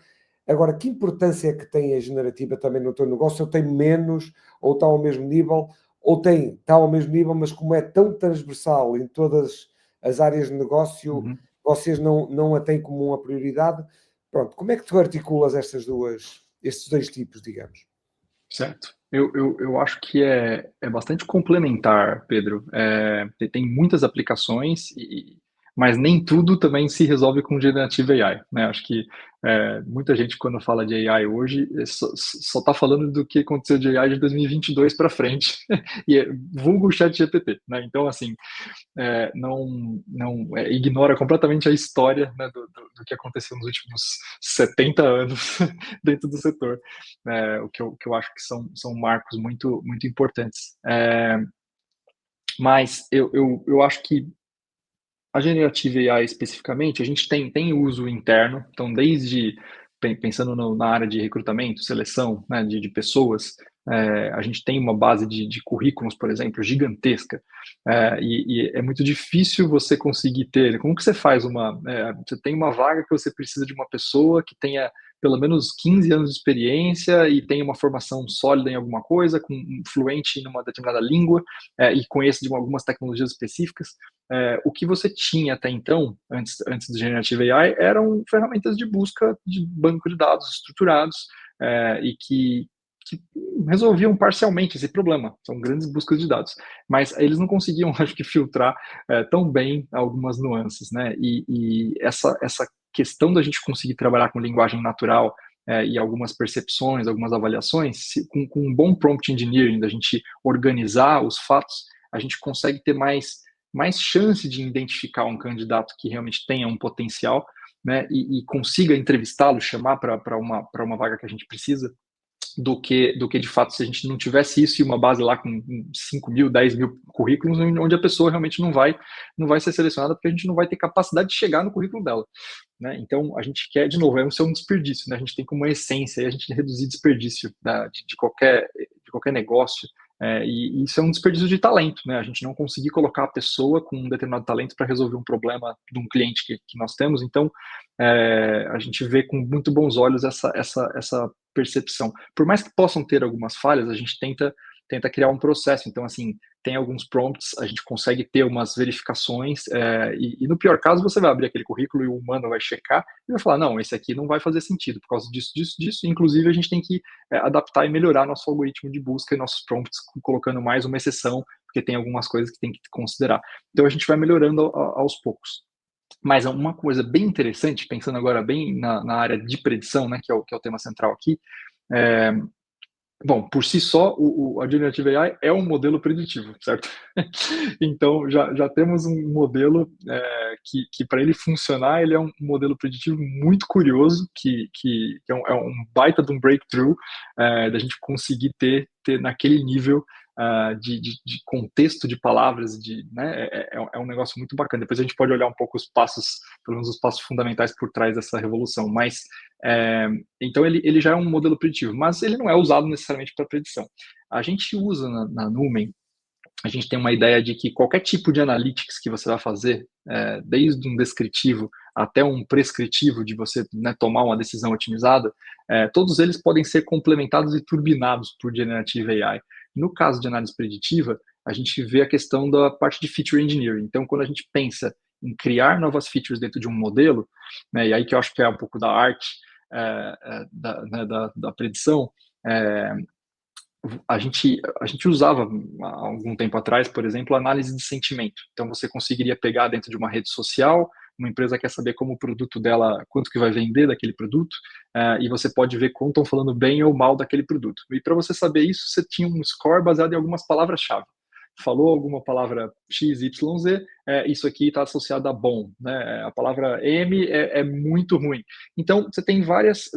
Agora, que importância é que tem a generativa também no teu negócio? Ou tem menos, ou está ao mesmo nível, ou está ao mesmo nível, mas como é tão transversal em todas as áreas de negócio, vocês não a têm como uma prioridade? Pronto, como é que tu articulas estes dois tipos, digamos?
Certo. Eu acho que é bastante complementar, Pedro. Tem muitas aplicações, mas nem tudo também se resolve com Generative AI, né? Acho que muita gente, quando fala de AI hoje, só está falando do que aconteceu de AI de 2022 para frente, e vulgo o ChatGPT, né? Então, assim, não ignora completamente a história, né, do que aconteceu nos últimos 70 anos dentro do setor, o que eu acho que são marcos muito, muito importantes. Mas eu acho que a Generative AI especificamente, a gente tem uso interno, então desde pensando na área de recrutamento, seleção, né, de pessoas, a gente tem uma base de currículos, por exemplo, gigantesca, e é muito difícil você conseguir ter. Como que você faz você tem uma vaga que você precisa de uma pessoa que tenha pelo menos 15 anos de experiência e tenha uma formação sólida em alguma coisa, fluente em uma determinada língua, e conheça de algumas tecnologias específicas. O que você tinha até então, antes do Generative AI, eram ferramentas de busca de banco de dados estruturados, e que resolviam parcialmente esse problema. São grandes buscas de dados, mas eles não conseguiam, acho que, filtrar tão bem algumas nuances, né? E essa questão da gente conseguir trabalhar com linguagem natural, e algumas percepções, algumas avaliações, com um bom prompt engineering, da gente organizar os fatos, a gente consegue ter mais chance de identificar um candidato que realmente tenha um potencial, né, e consiga entrevistá-lo, chamar para uma vaga que a gente precisa, do que de fato se a gente não tivesse isso e uma base lá com 5 mil, 10 mil currículos, onde a pessoa realmente não vai ser selecionada, porque a gente não vai ter capacidade de chegar no currículo dela, né? Então a gente quer, de novo, ser um desperdício, né? A gente tem como essência a gente reduzir desperdício de qualquer negócio, e isso é um desperdício de talento, né? A gente não conseguir colocar a pessoa com um determinado talento para resolver um problema de um cliente que nós temos. Então a gente vê com muito bons olhos essa percepção. Por mais que possam ter algumas falhas, a gente tenta criar um processo. Então, assim, tem alguns prompts, a gente consegue ter umas verificações, e no pior caso, você vai abrir aquele currículo e o humano vai checar e vai falar, não, esse aqui não vai fazer sentido por causa disso, disso, disso. Inclusive, a gente tem que adaptar e melhorar nosso algoritmo de busca e nossos prompts, colocando mais uma exceção, porque tem algumas coisas que tem que considerar. Então, a gente vai melhorando aos poucos. Mas uma coisa bem interessante, pensando agora bem na área de predição, né, que é o tema central aqui, bom, por si só, a Generative AI é um modelo preditivo, certo? Então, já temos um modelo que para ele funcionar, ele é um modelo preditivo muito curioso, que é um baita de um breakthrough, da gente conseguir ter naquele nível de contexto de palavras, né, é um negócio muito bacana. Depois a gente pode olhar um pouco os passos, pelo menos os passos fundamentais por trás dessa revolução, mas então ele já é um modelo preditivo, mas ele não é usado necessariamente para predição. A gente usa na Numen, a gente tem uma ideia de que qualquer tipo de analytics que você vai fazer, desde um descritivo até um prescritivo de você, né, tomar uma decisão otimizada, todos eles podem ser complementados e turbinados por Generative AI. No caso de análise preditiva, a gente vê a questão da parte de feature engineering. Então, quando a gente pensa em criar novas features dentro de um modelo, né, e aí que eu acho que é um pouco da arte da predição, a gente usava há algum tempo atrás, por exemplo, análise de sentimento. Então, você conseguiria pegar dentro de uma rede social, uma empresa quer saber como o produto dela, quanto que vai vender daquele produto, e você pode ver quanto estão falando bem ou mal daquele produto. E para você saber isso, você tinha um score baseado em algumas palavras-chave. Falou alguma palavra X, Y, Z, isso aqui está associado a bom, né? A palavra M é muito ruim. Então, você tem várias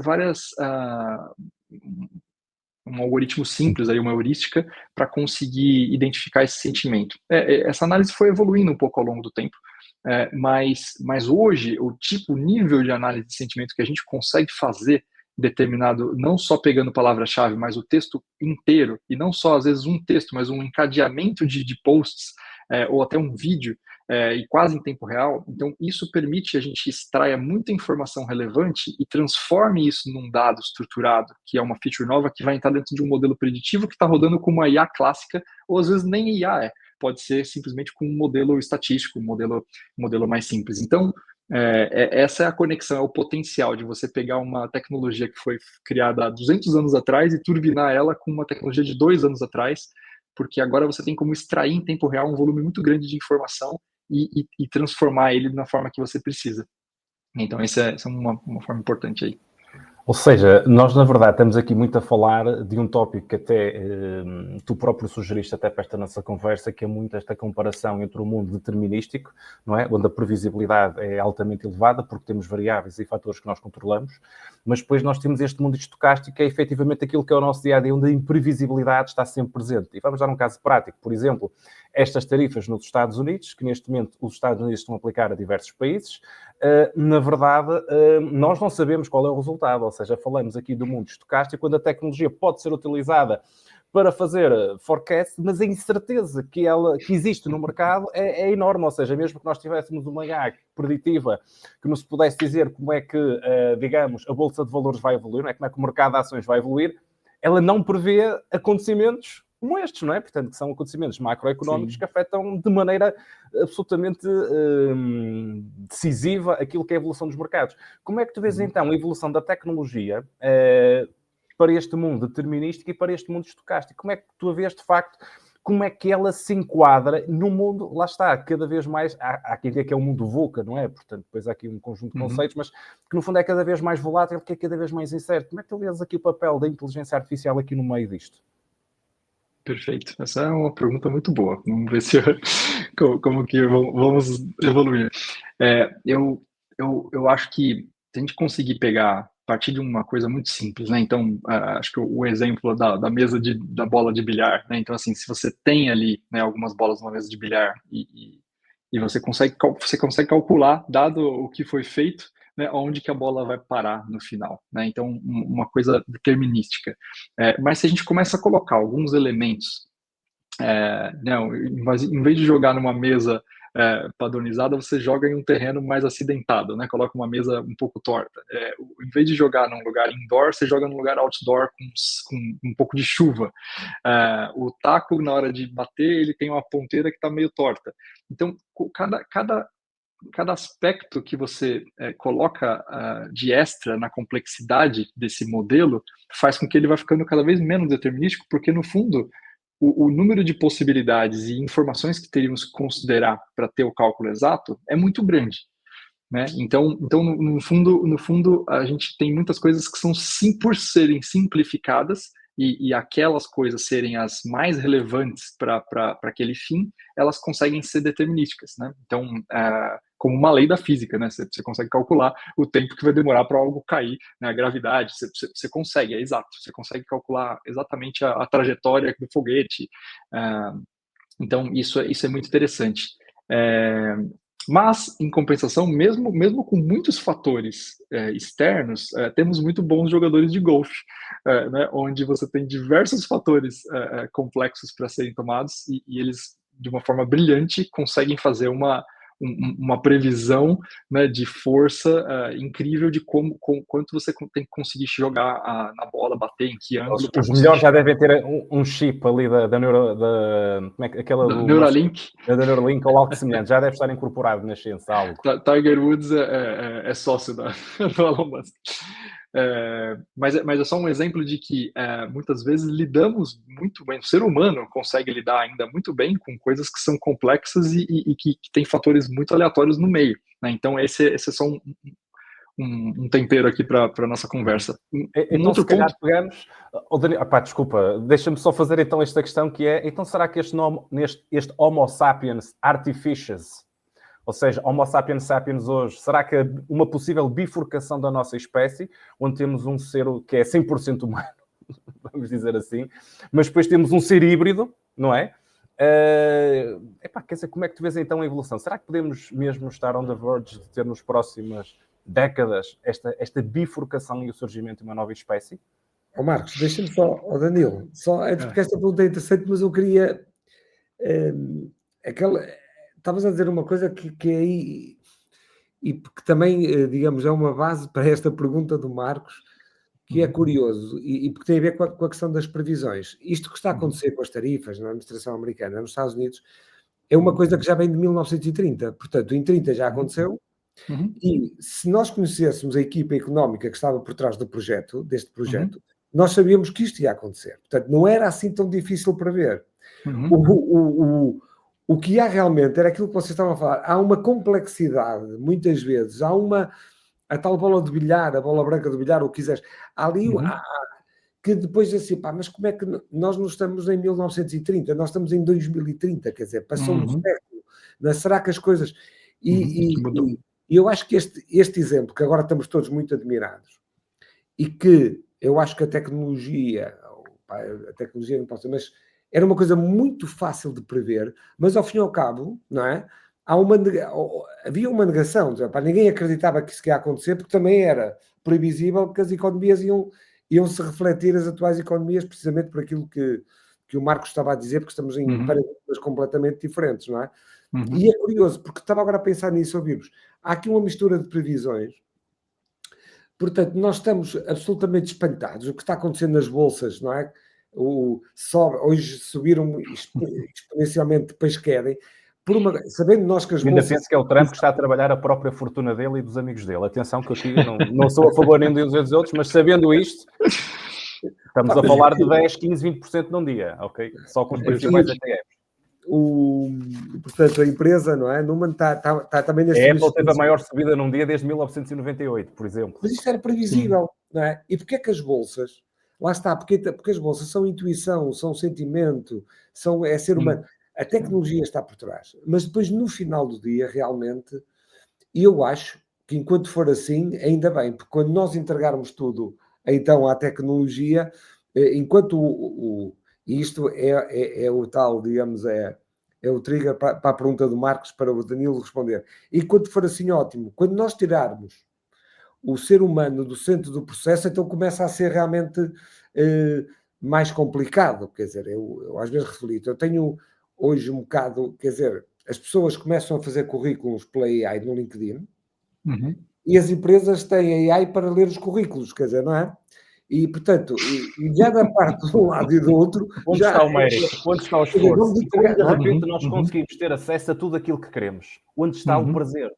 um algoritmo simples, aí, uma heurística, para conseguir identificar esse sentimento. Essa análise foi evoluindo um pouco ao longo do tempo, mas hoje, o nível de análise de sentimento que a gente consegue fazer, determinado, não só pegando palavra-chave, mas o texto inteiro, e não só, às vezes, um texto, mas um encadeamento de posts, ou até um vídeo, e quase em tempo real. Então, isso permite que a gente extraia muita informação relevante e transforme isso num dado estruturado, que é uma feature nova que vai entrar dentro de um modelo preditivo que está rodando com uma IA clássica, ou às vezes nem IA pode ser simplesmente com um modelo estatístico, um modelo mais simples. Então, essa é a conexão, é o potencial de você pegar uma tecnologia que foi criada há 200 anos atrás e turbinar ela com uma tecnologia de 2 anos atrás, porque agora você tem como extrair em tempo real um volume muito grande de informação e transformar ele na forma que você precisa. Então, essa é uma forma importante aí.
Ou seja, nós na verdade estamos aqui muito a falar de um tópico que até tu próprio sugeriste até para esta nossa conversa, que é muito esta comparação entre o mundo determinístico, não é? Onde a previsibilidade é altamente elevada, porque temos variáveis e fatores que nós controlamos, mas depois nós temos este mundo estocástico, que é efetivamente aquilo que é o nosso dia-a-dia, onde a imprevisibilidade está sempre presente. E vamos dar um caso prático, por exemplo, estas tarifas nos Estados Unidos, que neste momento os Estados Unidos estão a aplicar a diversos países, na verdade, nós não sabemos qual é o resultado, ou seja, falamos aqui do mundo estocástico, quando a tecnologia pode ser utilizada para fazer forecast, mas a incerteza que existe no mercado é enorme, ou seja, mesmo que nós tivéssemos uma IA preditiva, que nos pudesse dizer como é que, digamos, a Bolsa de Valores vai evoluir, não é? Como é que o mercado de ações vai evoluir, ela não prevê acontecimentos como estes, não é? Portanto, que são acontecimentos macroeconómicos que afetam de maneira absolutamente decisiva aquilo que é a evolução dos mercados. Como é que tu vês, então, a evolução da tecnologia para este mundo determinístico e para este mundo estocástico? Como é que tu a vês, de facto, como é que ela se enquadra no mundo, lá está, cada vez mais, há quem diga que é um mundo VUCA, não é? Portanto, depois há aqui um conjunto de conceitos, mas que no fundo é cada vez mais volátil, que é cada vez mais incerto. Como é que tu vês aqui o papel da inteligência artificial aqui no meio disto?
Perfeito. Essa é uma pergunta muito boa. Vamos ver se como que vamos evoluir. Eu acho que se a gente conseguir pegar a partir de uma coisa muito simples, né? Então, acho que o exemplo da mesa da bola de bilhar, né? Então, assim, se você tem ali, né, algumas bolas numa mesa de bilhar e você consegue calcular, dado o que foi feito, né, onde que a bola vai parar no final, né? Então, uma coisa determinística. Mas se a gente começa a colocar alguns elementos, não, mas em vez de jogar numa mesa padronizada, você joga em um terreno mais acidentado, né? Coloca uma mesa um pouco torta. Em vez de jogar num lugar indoor, você joga num lugar outdoor com um pouco de chuva. O taco, na hora de bater, ele tem uma ponteira que está meio torta. Então, cada aspecto que você coloca de extra na complexidade desse modelo faz com que ele vá ficando cada vez menos determinístico, porque, no fundo, o número de possibilidades e informações que teríamos que considerar para ter o cálculo exato é muito grande, né? Então no fundo, a gente tem muitas coisas que são, sim, por serem simplificadas e aquelas coisas serem as mais relevantes para aquele fim, elas conseguem ser determinísticas, né? Então, como uma lei da física, né? Você consegue calcular o tempo que vai demorar para algo cair, né? A gravidade, você consegue, é exato. Você consegue calcular exatamente a trajetória do foguete. Então, isso é muito interessante. Mas, em compensação, mesmo com muitos fatores externos, temos muito bons jogadores de golfe, né, onde você tem diversos fatores complexos para serem tomados e eles, de uma forma brilhante, conseguem fazer uma previsão, né, de força incrível de quanto você tem que conseguir jogar na bola, bater, em que ângulo.
Os melhores já devem ter um chip ali da
Neuralink.
Da Neuralink ou algo semelhante, já deve estar incorporado na ciência, algo.
Tiger Woods é sócio do Elon Musk. Mas é só um exemplo de que muitas vezes lidamos muito bem, o ser humano consegue lidar ainda muito bem com coisas que são complexas e que tem fatores muito aleatórios no meio, né? Então esse é só um tempero aqui para a nossa conversa.
Então, outro se calhar ponto... pegamos... desculpa, deixa-me só fazer então esta questão que é, então será que este Homo sapiens artificius, ou seja, Homo sapiens sapiens hoje, será que uma possível bifurcação da nossa espécie, onde temos um ser que é 100% humano, vamos dizer assim, mas depois temos um ser híbrido, não é? Quer dizer, como é que tu vês então a evolução? Será que podemos mesmo estar on the verge de ter nos próximas décadas esta bifurcação e o surgimento de uma nova espécie?
Marcos, deixa-me só, Danilo, porque esta pergunta é interessante, mas eu queria estavas a dizer uma coisa que é aí, e que também, digamos, é uma base para esta pergunta do Marcos, que é curioso, e porque tem a ver com a questão das previsões. Isto que está a acontecer com as tarifas na administração americana, nos Estados Unidos, é uma coisa que já vem de 1930. Portanto, em 30 já aconteceu, e se nós conhecêssemos a equipa económica que estava por trás deste projeto, nós sabíamos que isto ia acontecer. Portanto, não era assim tão difícil para ver. O que há realmente era aquilo que vocês estavam a falar. Há uma complexidade, muitas vezes. Há a tal bola de bilhar, a bola branca de bilhar, o que quiseres. Há ali, que depois assim, pá, mas como é que nós não estamos em 1930? Nós estamos em 2030, quer dizer, passou um século. Será que as coisas... E eu acho que este exemplo, que agora estamos todos muito admirados, e que eu acho que a tecnologia não pode ser, mas era uma coisa muito fácil de prever, mas ao fim e ao cabo, não é? Havia uma negação, ninguém acreditava que isso ia acontecer, porque também era previsível que as economias iam se refletir as atuais economias, precisamente por aquilo que o Marcos estava a dizer, porque estamos em paradigmas completamente diferentes, não é? E é curioso, porque estava agora a pensar nisso, ouvimos. Há aqui uma mistura de previsões. Portanto, nós estamos absolutamente espantados. O que está acontecendo nas bolsas, não é? Hoje subiram exponencialmente, depois querem. Sabendo nós que as
bolsas...
Ainda
penso que é o Trump que está a trabalhar a própria fortuna dele e dos amigos dele. Atenção que aqui não sou a favor nem de uns nem dos outros, mas sabendo isto, estamos a falar de 10, 15, 20% num dia, ok? Só com os principais ETFs.
Portanto, a empresa, não é? Numa está também neste...
A Apple teve a maior subida num dia desde 1998, por exemplo.
Mas isto era previsível, não é? E porquê que as bolsas... Lá está, porque as bolsas são intuição, são sentimento, é ser humano. A tecnologia está por trás. Mas depois, no final do dia, realmente, eu acho que enquanto for assim, ainda bem, porque quando nós entregarmos tudo, então, à tecnologia, enquanto e isto é o tal, digamos, é o trigger para a pergunta do Marcos, para o Danilo responder. E quando for assim, ótimo. Quando nós tirarmos o ser humano do centro do processo, então começa a ser realmente mais complicado. Quer dizer, eu às vezes reflito. Eu tenho hoje um bocado, quer dizer, as pessoas começam a fazer currículos pela AI no LinkedIn e as empresas têm AI para ler os currículos, quer dizer, não é? E, portanto, já da parte de um lado e do outro...
Onde está o mérito? Onde está o esforço? De repente nós conseguimos ter acesso a tudo aquilo que queremos. Onde está o prazer?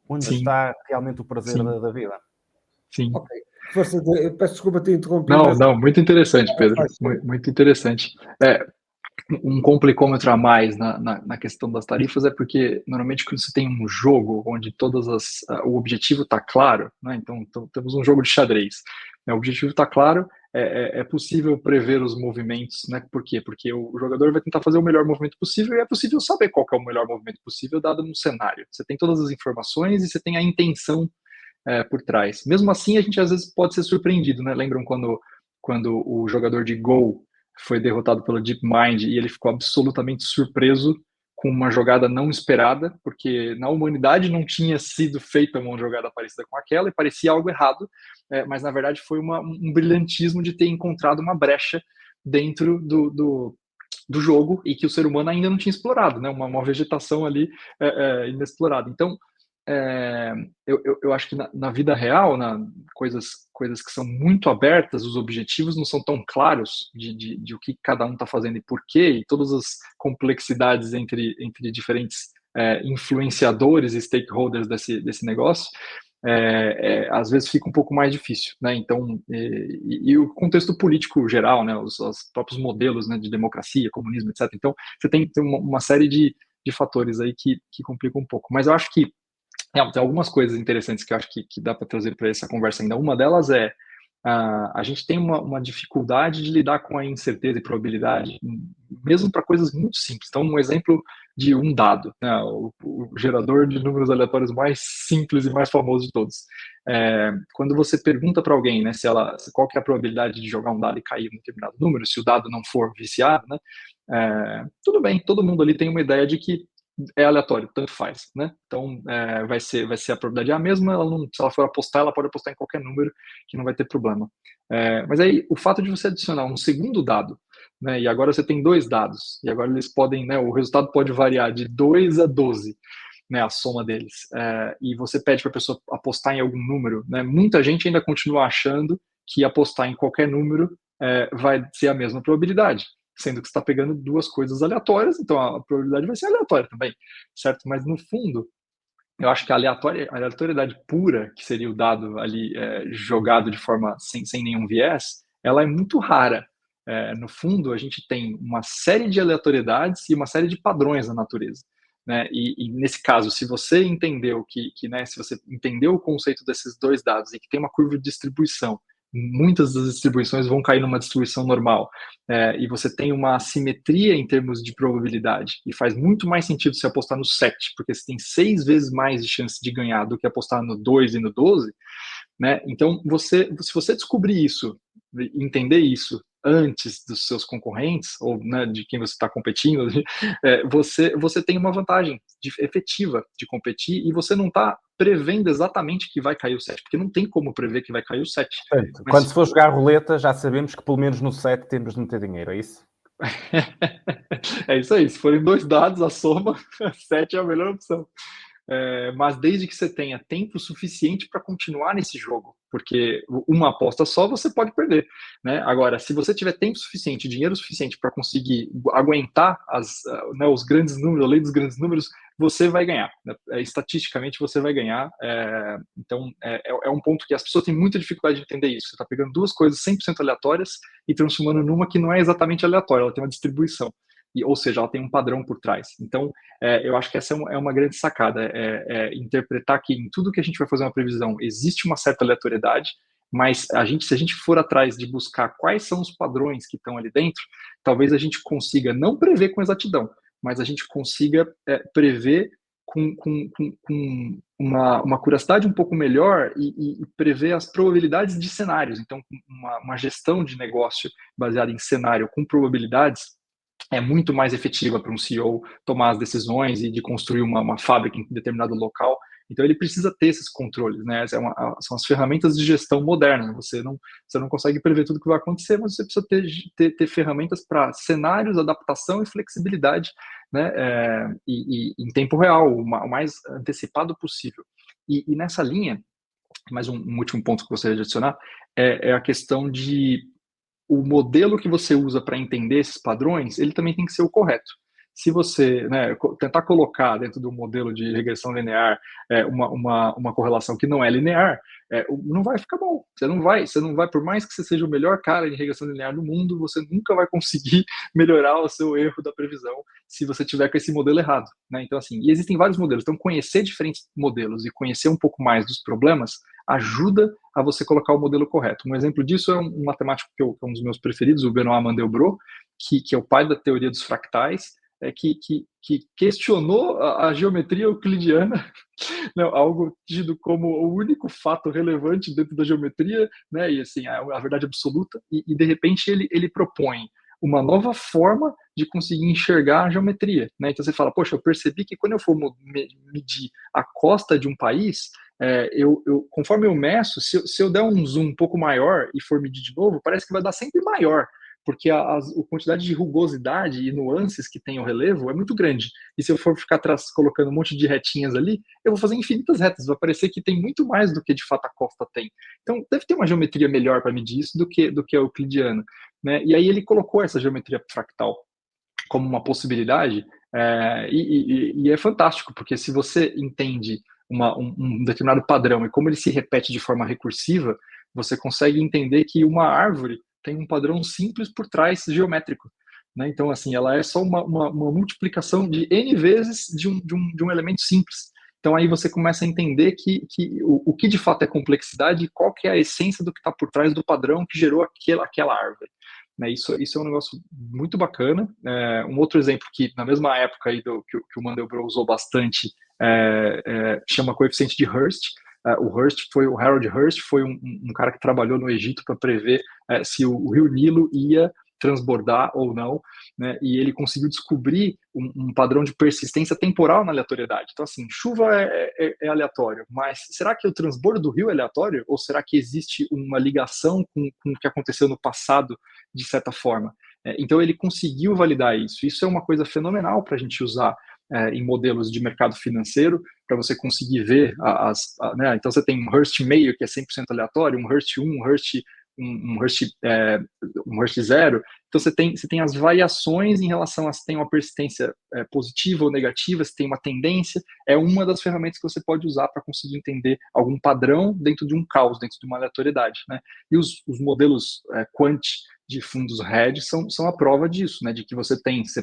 Onde está realmente o prazer da vida?
Sim.
Ok. Força, peço desculpa ter interrompido.
Não, muito interessante, Pedro. Muito interessante. Um complicômetro a mais na questão das tarifas é porque, normalmente, quando você tem um jogo onde o objetivo está claro, né? Então, temos um jogo de xadrez. O objetivo está claro, é possível prever os movimentos, né? Por quê? Porque o jogador vai tentar fazer o melhor movimento possível e é possível saber qual que é o melhor movimento possível dado no cenário. Você tem todas as informações e você tem a intenção por trás. Mesmo assim, a gente às vezes pode ser surpreendido, né? Lembram quando o jogador de Go foi derrotado pelo DeepMind e ele ficou absolutamente surpreso com uma jogada não esperada, porque na humanidade não tinha sido feita uma jogada parecida com aquela e parecia algo errado, mas na verdade foi um brilhantismo de ter encontrado uma brecha dentro do jogo e que o ser humano ainda não tinha explorado, né? Uma vegetação ali inexplorada. Então, eu acho que na vida real, coisas que são muito abertas, os objetivos não são tão claros de o que cada um está fazendo e por quê, e todas as complexidades entre diferentes influenciadores e stakeholders desse negócio, às vezes fica um pouco mais difícil, né? Então, e o contexto político geral, né? Os próprios modelos, né, de democracia, comunismo, etc. Então, você tem uma série de fatores aí que complicam um pouco. Mas eu acho que tem algumas coisas interessantes que eu acho que dá para trazer para essa conversa ainda. Uma delas é a gente tem uma dificuldade de lidar com a incerteza e probabilidade, mesmo para coisas muito simples. Então, um exemplo de um dado, né? O gerador de números aleatórios mais simples e mais famoso de todos. Quando você pergunta para alguém, né, qual que é a probabilidade de jogar um dado e cair um determinado número, se o dado não for viciado, né, tudo bem, todo mundo ali tem uma ideia de que é aleatório, tanto faz, né? Então, vai ser a probabilidade a mesma, se ela for apostar, ela pode apostar em qualquer número que não vai ter problema. Mas aí, o fato de você adicionar um segundo dado né? E agora você tem 2 dados, e agora eles podem, né, o resultado pode variar de 2 a 12, né, a soma deles. E você pede para a pessoa apostar em algum número, né? Muita gente ainda continua achando que apostar em qualquer número vai ser a mesma probabilidade, sendo que você está pegando 2 coisas aleatórias, então a probabilidade vai ser aleatória também, certo? Mas no fundo, eu acho que a aleatoriedade pura, que seria o dado ali jogado de forma sem nenhum viés, ela é muito rara. No fundo, a gente tem uma série de aleatoriedades e uma série de padrões na natureza, né? E nesse caso, se você entendeu né, se você entendeu o conceito desses 2 dados e que tem uma curva de distribuição, muitas das distribuições vão cair numa distribuição normal, e você tem uma assimetria em termos de probabilidade, e faz muito mais sentido você apostar no 7, porque você tem 6 vezes mais de chance de ganhar do que apostar no 2 e no 12, né? Então, se você descobrir isso, entender isso antes dos seus concorrentes, ou né, de quem você está competindo, você tem uma vantagem efetiva de competir, e você não está prevendo exatamente que vai cair o 7, porque não tem como prever que vai cair o 7.
Mas... Quando se for jogar roleta, já sabemos que pelo menos no 7 temos de meter dinheiro, é isso?
É isso aí, se forem 2 dados, a soma, 7 é a melhor opção. Mas desde que você tenha tempo suficiente para continuar nesse jogo, porque uma aposta só você pode perder, né? Agora, se você tiver tempo suficiente, dinheiro suficiente para conseguir aguentar né, os grandes números, a lei dos grandes números, você vai ganhar, né? Estatisticamente você vai ganhar. Então é um ponto que as pessoas têm muita dificuldade de entender isso. Você está pegando 2 coisas 100% aleatórias e transformando numa que não é exatamente aleatória, ela tem uma distribuição. Ou seja, ela tem um padrão por trás. Então, eu acho que essa é uma grande sacada, interpretar que em tudo que a gente vai fazer uma previsão existe uma certa aleatoriedade, mas se a gente for atrás de buscar quais são os padrões que estão ali dentro, talvez a gente consiga não prever com exatidão, mas a gente consiga prever com uma curiosidade um pouco melhor e prever as probabilidades de cenários. Então, uma gestão de negócio baseada em cenário com probabilidades é muito mais efetiva para um CEO tomar as decisões e de construir uma fábrica em determinado local. Então, ele precisa ter esses controles, né? São as ferramentas de gestão moderna. Você não consegue prever tudo o que vai acontecer, mas você precisa ter ferramentas para cenários, adaptação e flexibilidade, né? E em tempo real, o mais antecipado possível. E nessa linha, mais um último ponto que eu gostaria de adicionar, é a questão de o modelo que você usa para entender esses padrões, ele também tem que ser o correto. Se você tentar colocar dentro do modelo de regressão linear uma correlação que não é linear, não vai ficar bom. Você não vai, por mais que você seja o melhor cara de regressão linear do mundo, você nunca vai conseguir melhorar o seu erro da previsão se você tiver com esse modelo errado, né? Então, assim, e existem vários modelos. Então, conhecer diferentes modelos e conhecer um pouco mais dos problemas ajuda a você colocar o modelo correto. Um exemplo disso é um matemático que é um dos meus preferidos, o Benoît Mandelbrot, que é o pai da teoria dos fractais, que questionou a geometria euclidiana, né, algo tido como o único fato relevante dentro da geometria, né, e assim, a verdade absoluta, e de repente ele propõe uma nova forma de conseguir enxergar a geometria, né? Então você fala, poxa, eu percebi que quando eu for medir a costa de um país, conforme eu meço, se eu der um zoom um pouco maior e for medir de novo, parece que vai dar sempre maior, porque a quantidade de rugosidade e nuances que tem o relevo é muito grande. E se eu for ficar colocando um monte de retinhas ali, eu vou fazer infinitas retas, vai parecer que tem muito mais do que de fato a costa tem. Então deve ter uma geometria melhor para medir isso do que a euclidiana, né? E aí ele colocou essa geometria fractal como uma possibilidade, e é fantástico, porque se você entende um determinado padrão e como ele se repete de forma recursiva, você consegue entender que uma árvore tem um padrão simples por trás geométrico, né? Então, assim, ela é só uma multiplicação de N vezes de um elemento simples. Então, aí você começa a entender que o que de fato é complexidade e qual que é a essência do que está por trás do padrão que gerou aquela árvore. Né? Isso é um negócio muito bacana. Um outro exemplo que, na mesma época aí que o Mandelbrot usou bastante, chama coeficiente de Hurst. O Harold Hurst foi um cara que trabalhou no Egito para prever se o rio Nilo ia transbordar ou não, né? E ele conseguiu descobrir um padrão de persistência temporal na aleatoriedade. Então, assim, chuva é aleatório, mas será que o transbordo do rio é aleatório? Ou será que existe uma ligação com o que aconteceu no passado, de certa forma? Então, ele conseguiu validar isso. Isso é uma coisa fenomenal para a gente usar em modelos de mercado financeiro, para você conseguir ver né? Então, você tem um Hurst meio, que é 100% aleatório, um Hurst 1, um Hurst 0. Então, você tem as variações em relação a se tem uma persistência positiva ou negativa, se tem uma tendência. É uma das ferramentas que você pode usar para conseguir entender algum padrão dentro de um caos, dentro de uma aleatoriedade, né? E os modelos quant de fundos hedge são a prova disso, né? De que você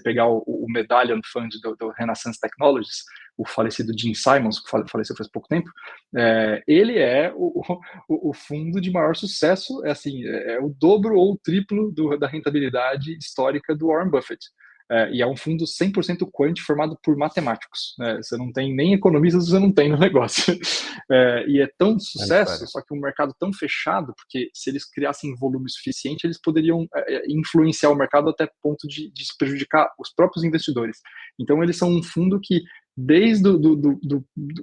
pegar o Medallion Fund do Renaissance Technologies, o falecido Gene Simons, que faleceu faz pouco tempo, ele é o fundo de maior sucesso, é o dobro ou o triplo da rentabilidade histórica do Warren Buffett. E é um fundo 100% quant formado por matemáticos. Você não tem nem economistas, você não tem no negócio. E é tão sucesso, só que um mercado tão fechado, porque se eles criassem volume suficiente, eles poderiam influenciar o mercado até ponto de se prejudicar os próprios investidores. Então, eles são um fundo que, desde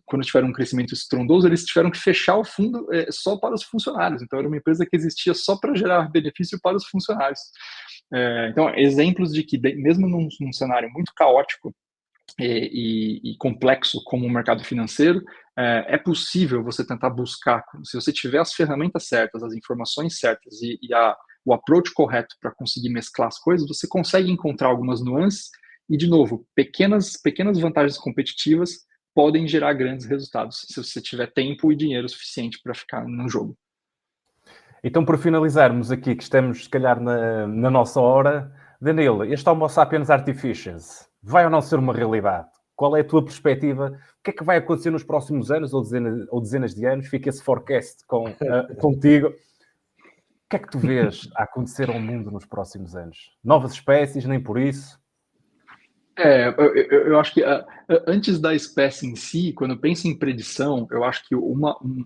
quando tiveram um crescimento estrondoso, eles tiveram que fechar o fundo só para os funcionários. Então, era uma empresa que existia só para gerar benefício para os funcionários. Então, exemplos de que, mesmo num cenário muito caótico e complexo como o mercado financeiro, é possível você tentar buscar, se você tiver as ferramentas certas, as informações certas e o approach correto para conseguir mesclar as coisas, você consegue encontrar algumas nuances e, de novo, pequenas vantagens competitivas podem gerar grandes resultados, se você tiver tempo e dinheiro suficiente para ficar no jogo.
Então, por finalizarmos aqui, que estamos, se calhar, na nossa hora, Danilo, este Homo sapiens artificiens vai ou não ser uma realidade? Qual é a tua perspectiva? O que é que vai acontecer nos próximos anos ou dezenas de anos? Fica esse forecast contigo. O que é que tu vês a acontecer ao mundo nos próximos anos? Novas espécies, nem por isso?
Eu acho que antes da espécie em si, quando eu penso em predição, eu acho que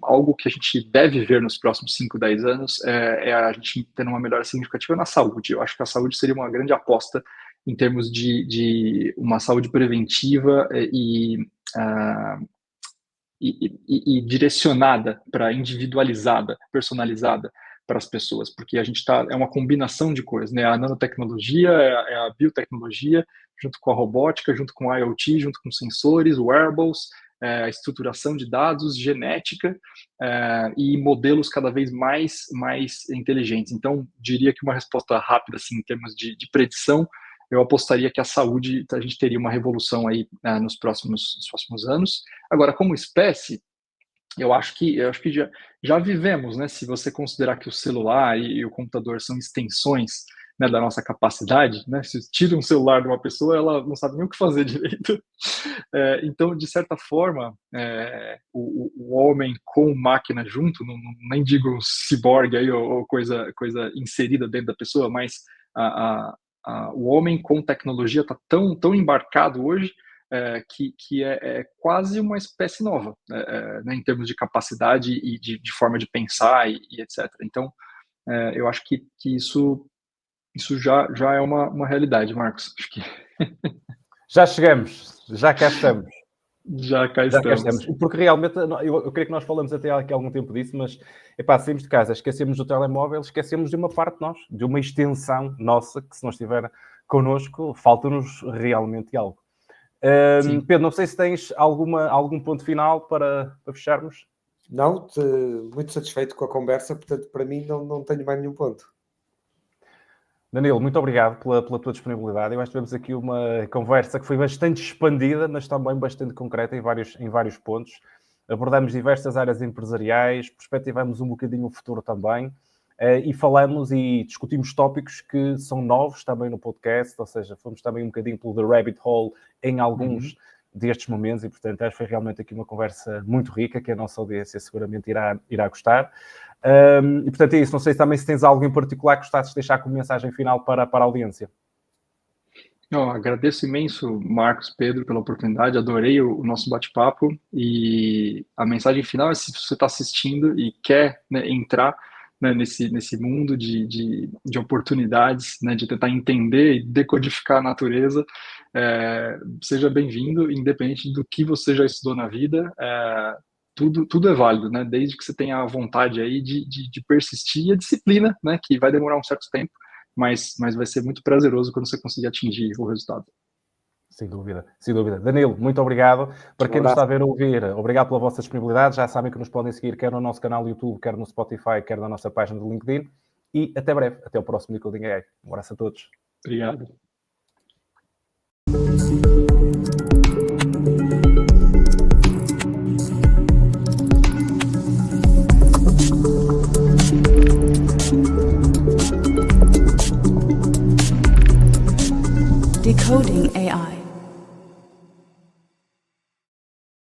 algo que a gente deve ver nos próximos 5, 10 anos é a gente ter uma melhora significativa na saúde. Eu acho que a saúde seria uma grande aposta em termos de uma saúde preventiva e direcionada para individualizada, personalizada para as pessoas, porque a gente é uma combinação de coisas, né? A nanotecnologia, é a biotecnologia, junto com a robótica, junto com o IoT, junto com sensores, wearables, a estruturação de dados, genética e modelos cada vez mais inteligentes. Então, diria que uma resposta rápida, assim, em termos de predição, eu apostaria que a saúde, a gente teria uma revolução aí nos próximos anos. Agora, como espécie, eu acho que já vivemos, né? Se você considerar que o celular e o computador são extensões, né, da nossa capacidade, né? Se tira um celular de uma pessoa, ela não sabe nem o que fazer direito. Então, de certa forma, o homem com máquina junto, nem digo ciborgue aí ou coisa inserida dentro da pessoa, mas o homem com tecnologia está tão embarcado hoje que é quase uma espécie nova, né, em termos de capacidade e de forma de pensar e etc. Então, eu acho que isso já é uma realidade, Marcos. Acho que
Já chegamos, já cá estamos.
Já cá estamos.
Porque realmente, eu creio que nós falamos até aqui há algum tempo disso, mas saímos de casa, esquecemos do telemóvel, esquecemos de uma parte de nós, de uma extensão nossa, que se não estiver connosco, falta-nos realmente algo. Pedro, não sei se tens algum ponto final para fecharmos.
Não, muito satisfeito com a conversa, portanto, para mim não tenho mais nenhum ponto.
Danilo, muito obrigado pela tua disponibilidade. Eu acho que tivemos aqui uma conversa que foi bastante expandida, mas também bastante concreta em vários pontos. Abordamos diversas áreas empresariais, perspectivamos um bocadinho o futuro também, e falamos e discutimos tópicos que são novos também no podcast, ou seja, fomos também um bocadinho pelo The Rabbit Hole em alguns destes momentos, e portanto acho que foi realmente aqui uma conversa muito rica, que a nossa audiência seguramente irá gostar. E portanto é isso, não sei também se tens algo em particular que gostasses de deixar como mensagem final para a audiência.
Não, agradeço imenso, Marcos, Pedro, pela oportunidade, adorei o nosso bate-papo, e a mensagem final é: se você está assistindo e quer, né, entrar, né, nesse mundo de oportunidades, né, de tentar entender e decodificar a natureza, seja bem-vindo, independente do que você já estudou na vida. Tudo é válido, né? Desde que você tenha a vontade aí de persistir, e a disciplina, né? Que vai demorar um certo tempo, mas vai ser muito prazeroso quando você conseguir atingir o resultado.
Sem dúvida, sem dúvida. Danilo, muito obrigado. Para quem nos está a ver ou ouvir, obrigado pela vossa disponibilidade. Já sabem que nos podem seguir quer no nosso canal do YouTube, quer no Spotify, quer na nossa página do LinkedIn. E até breve. Até o próximo Decoding AI. Um abraço a todos.
Obrigado.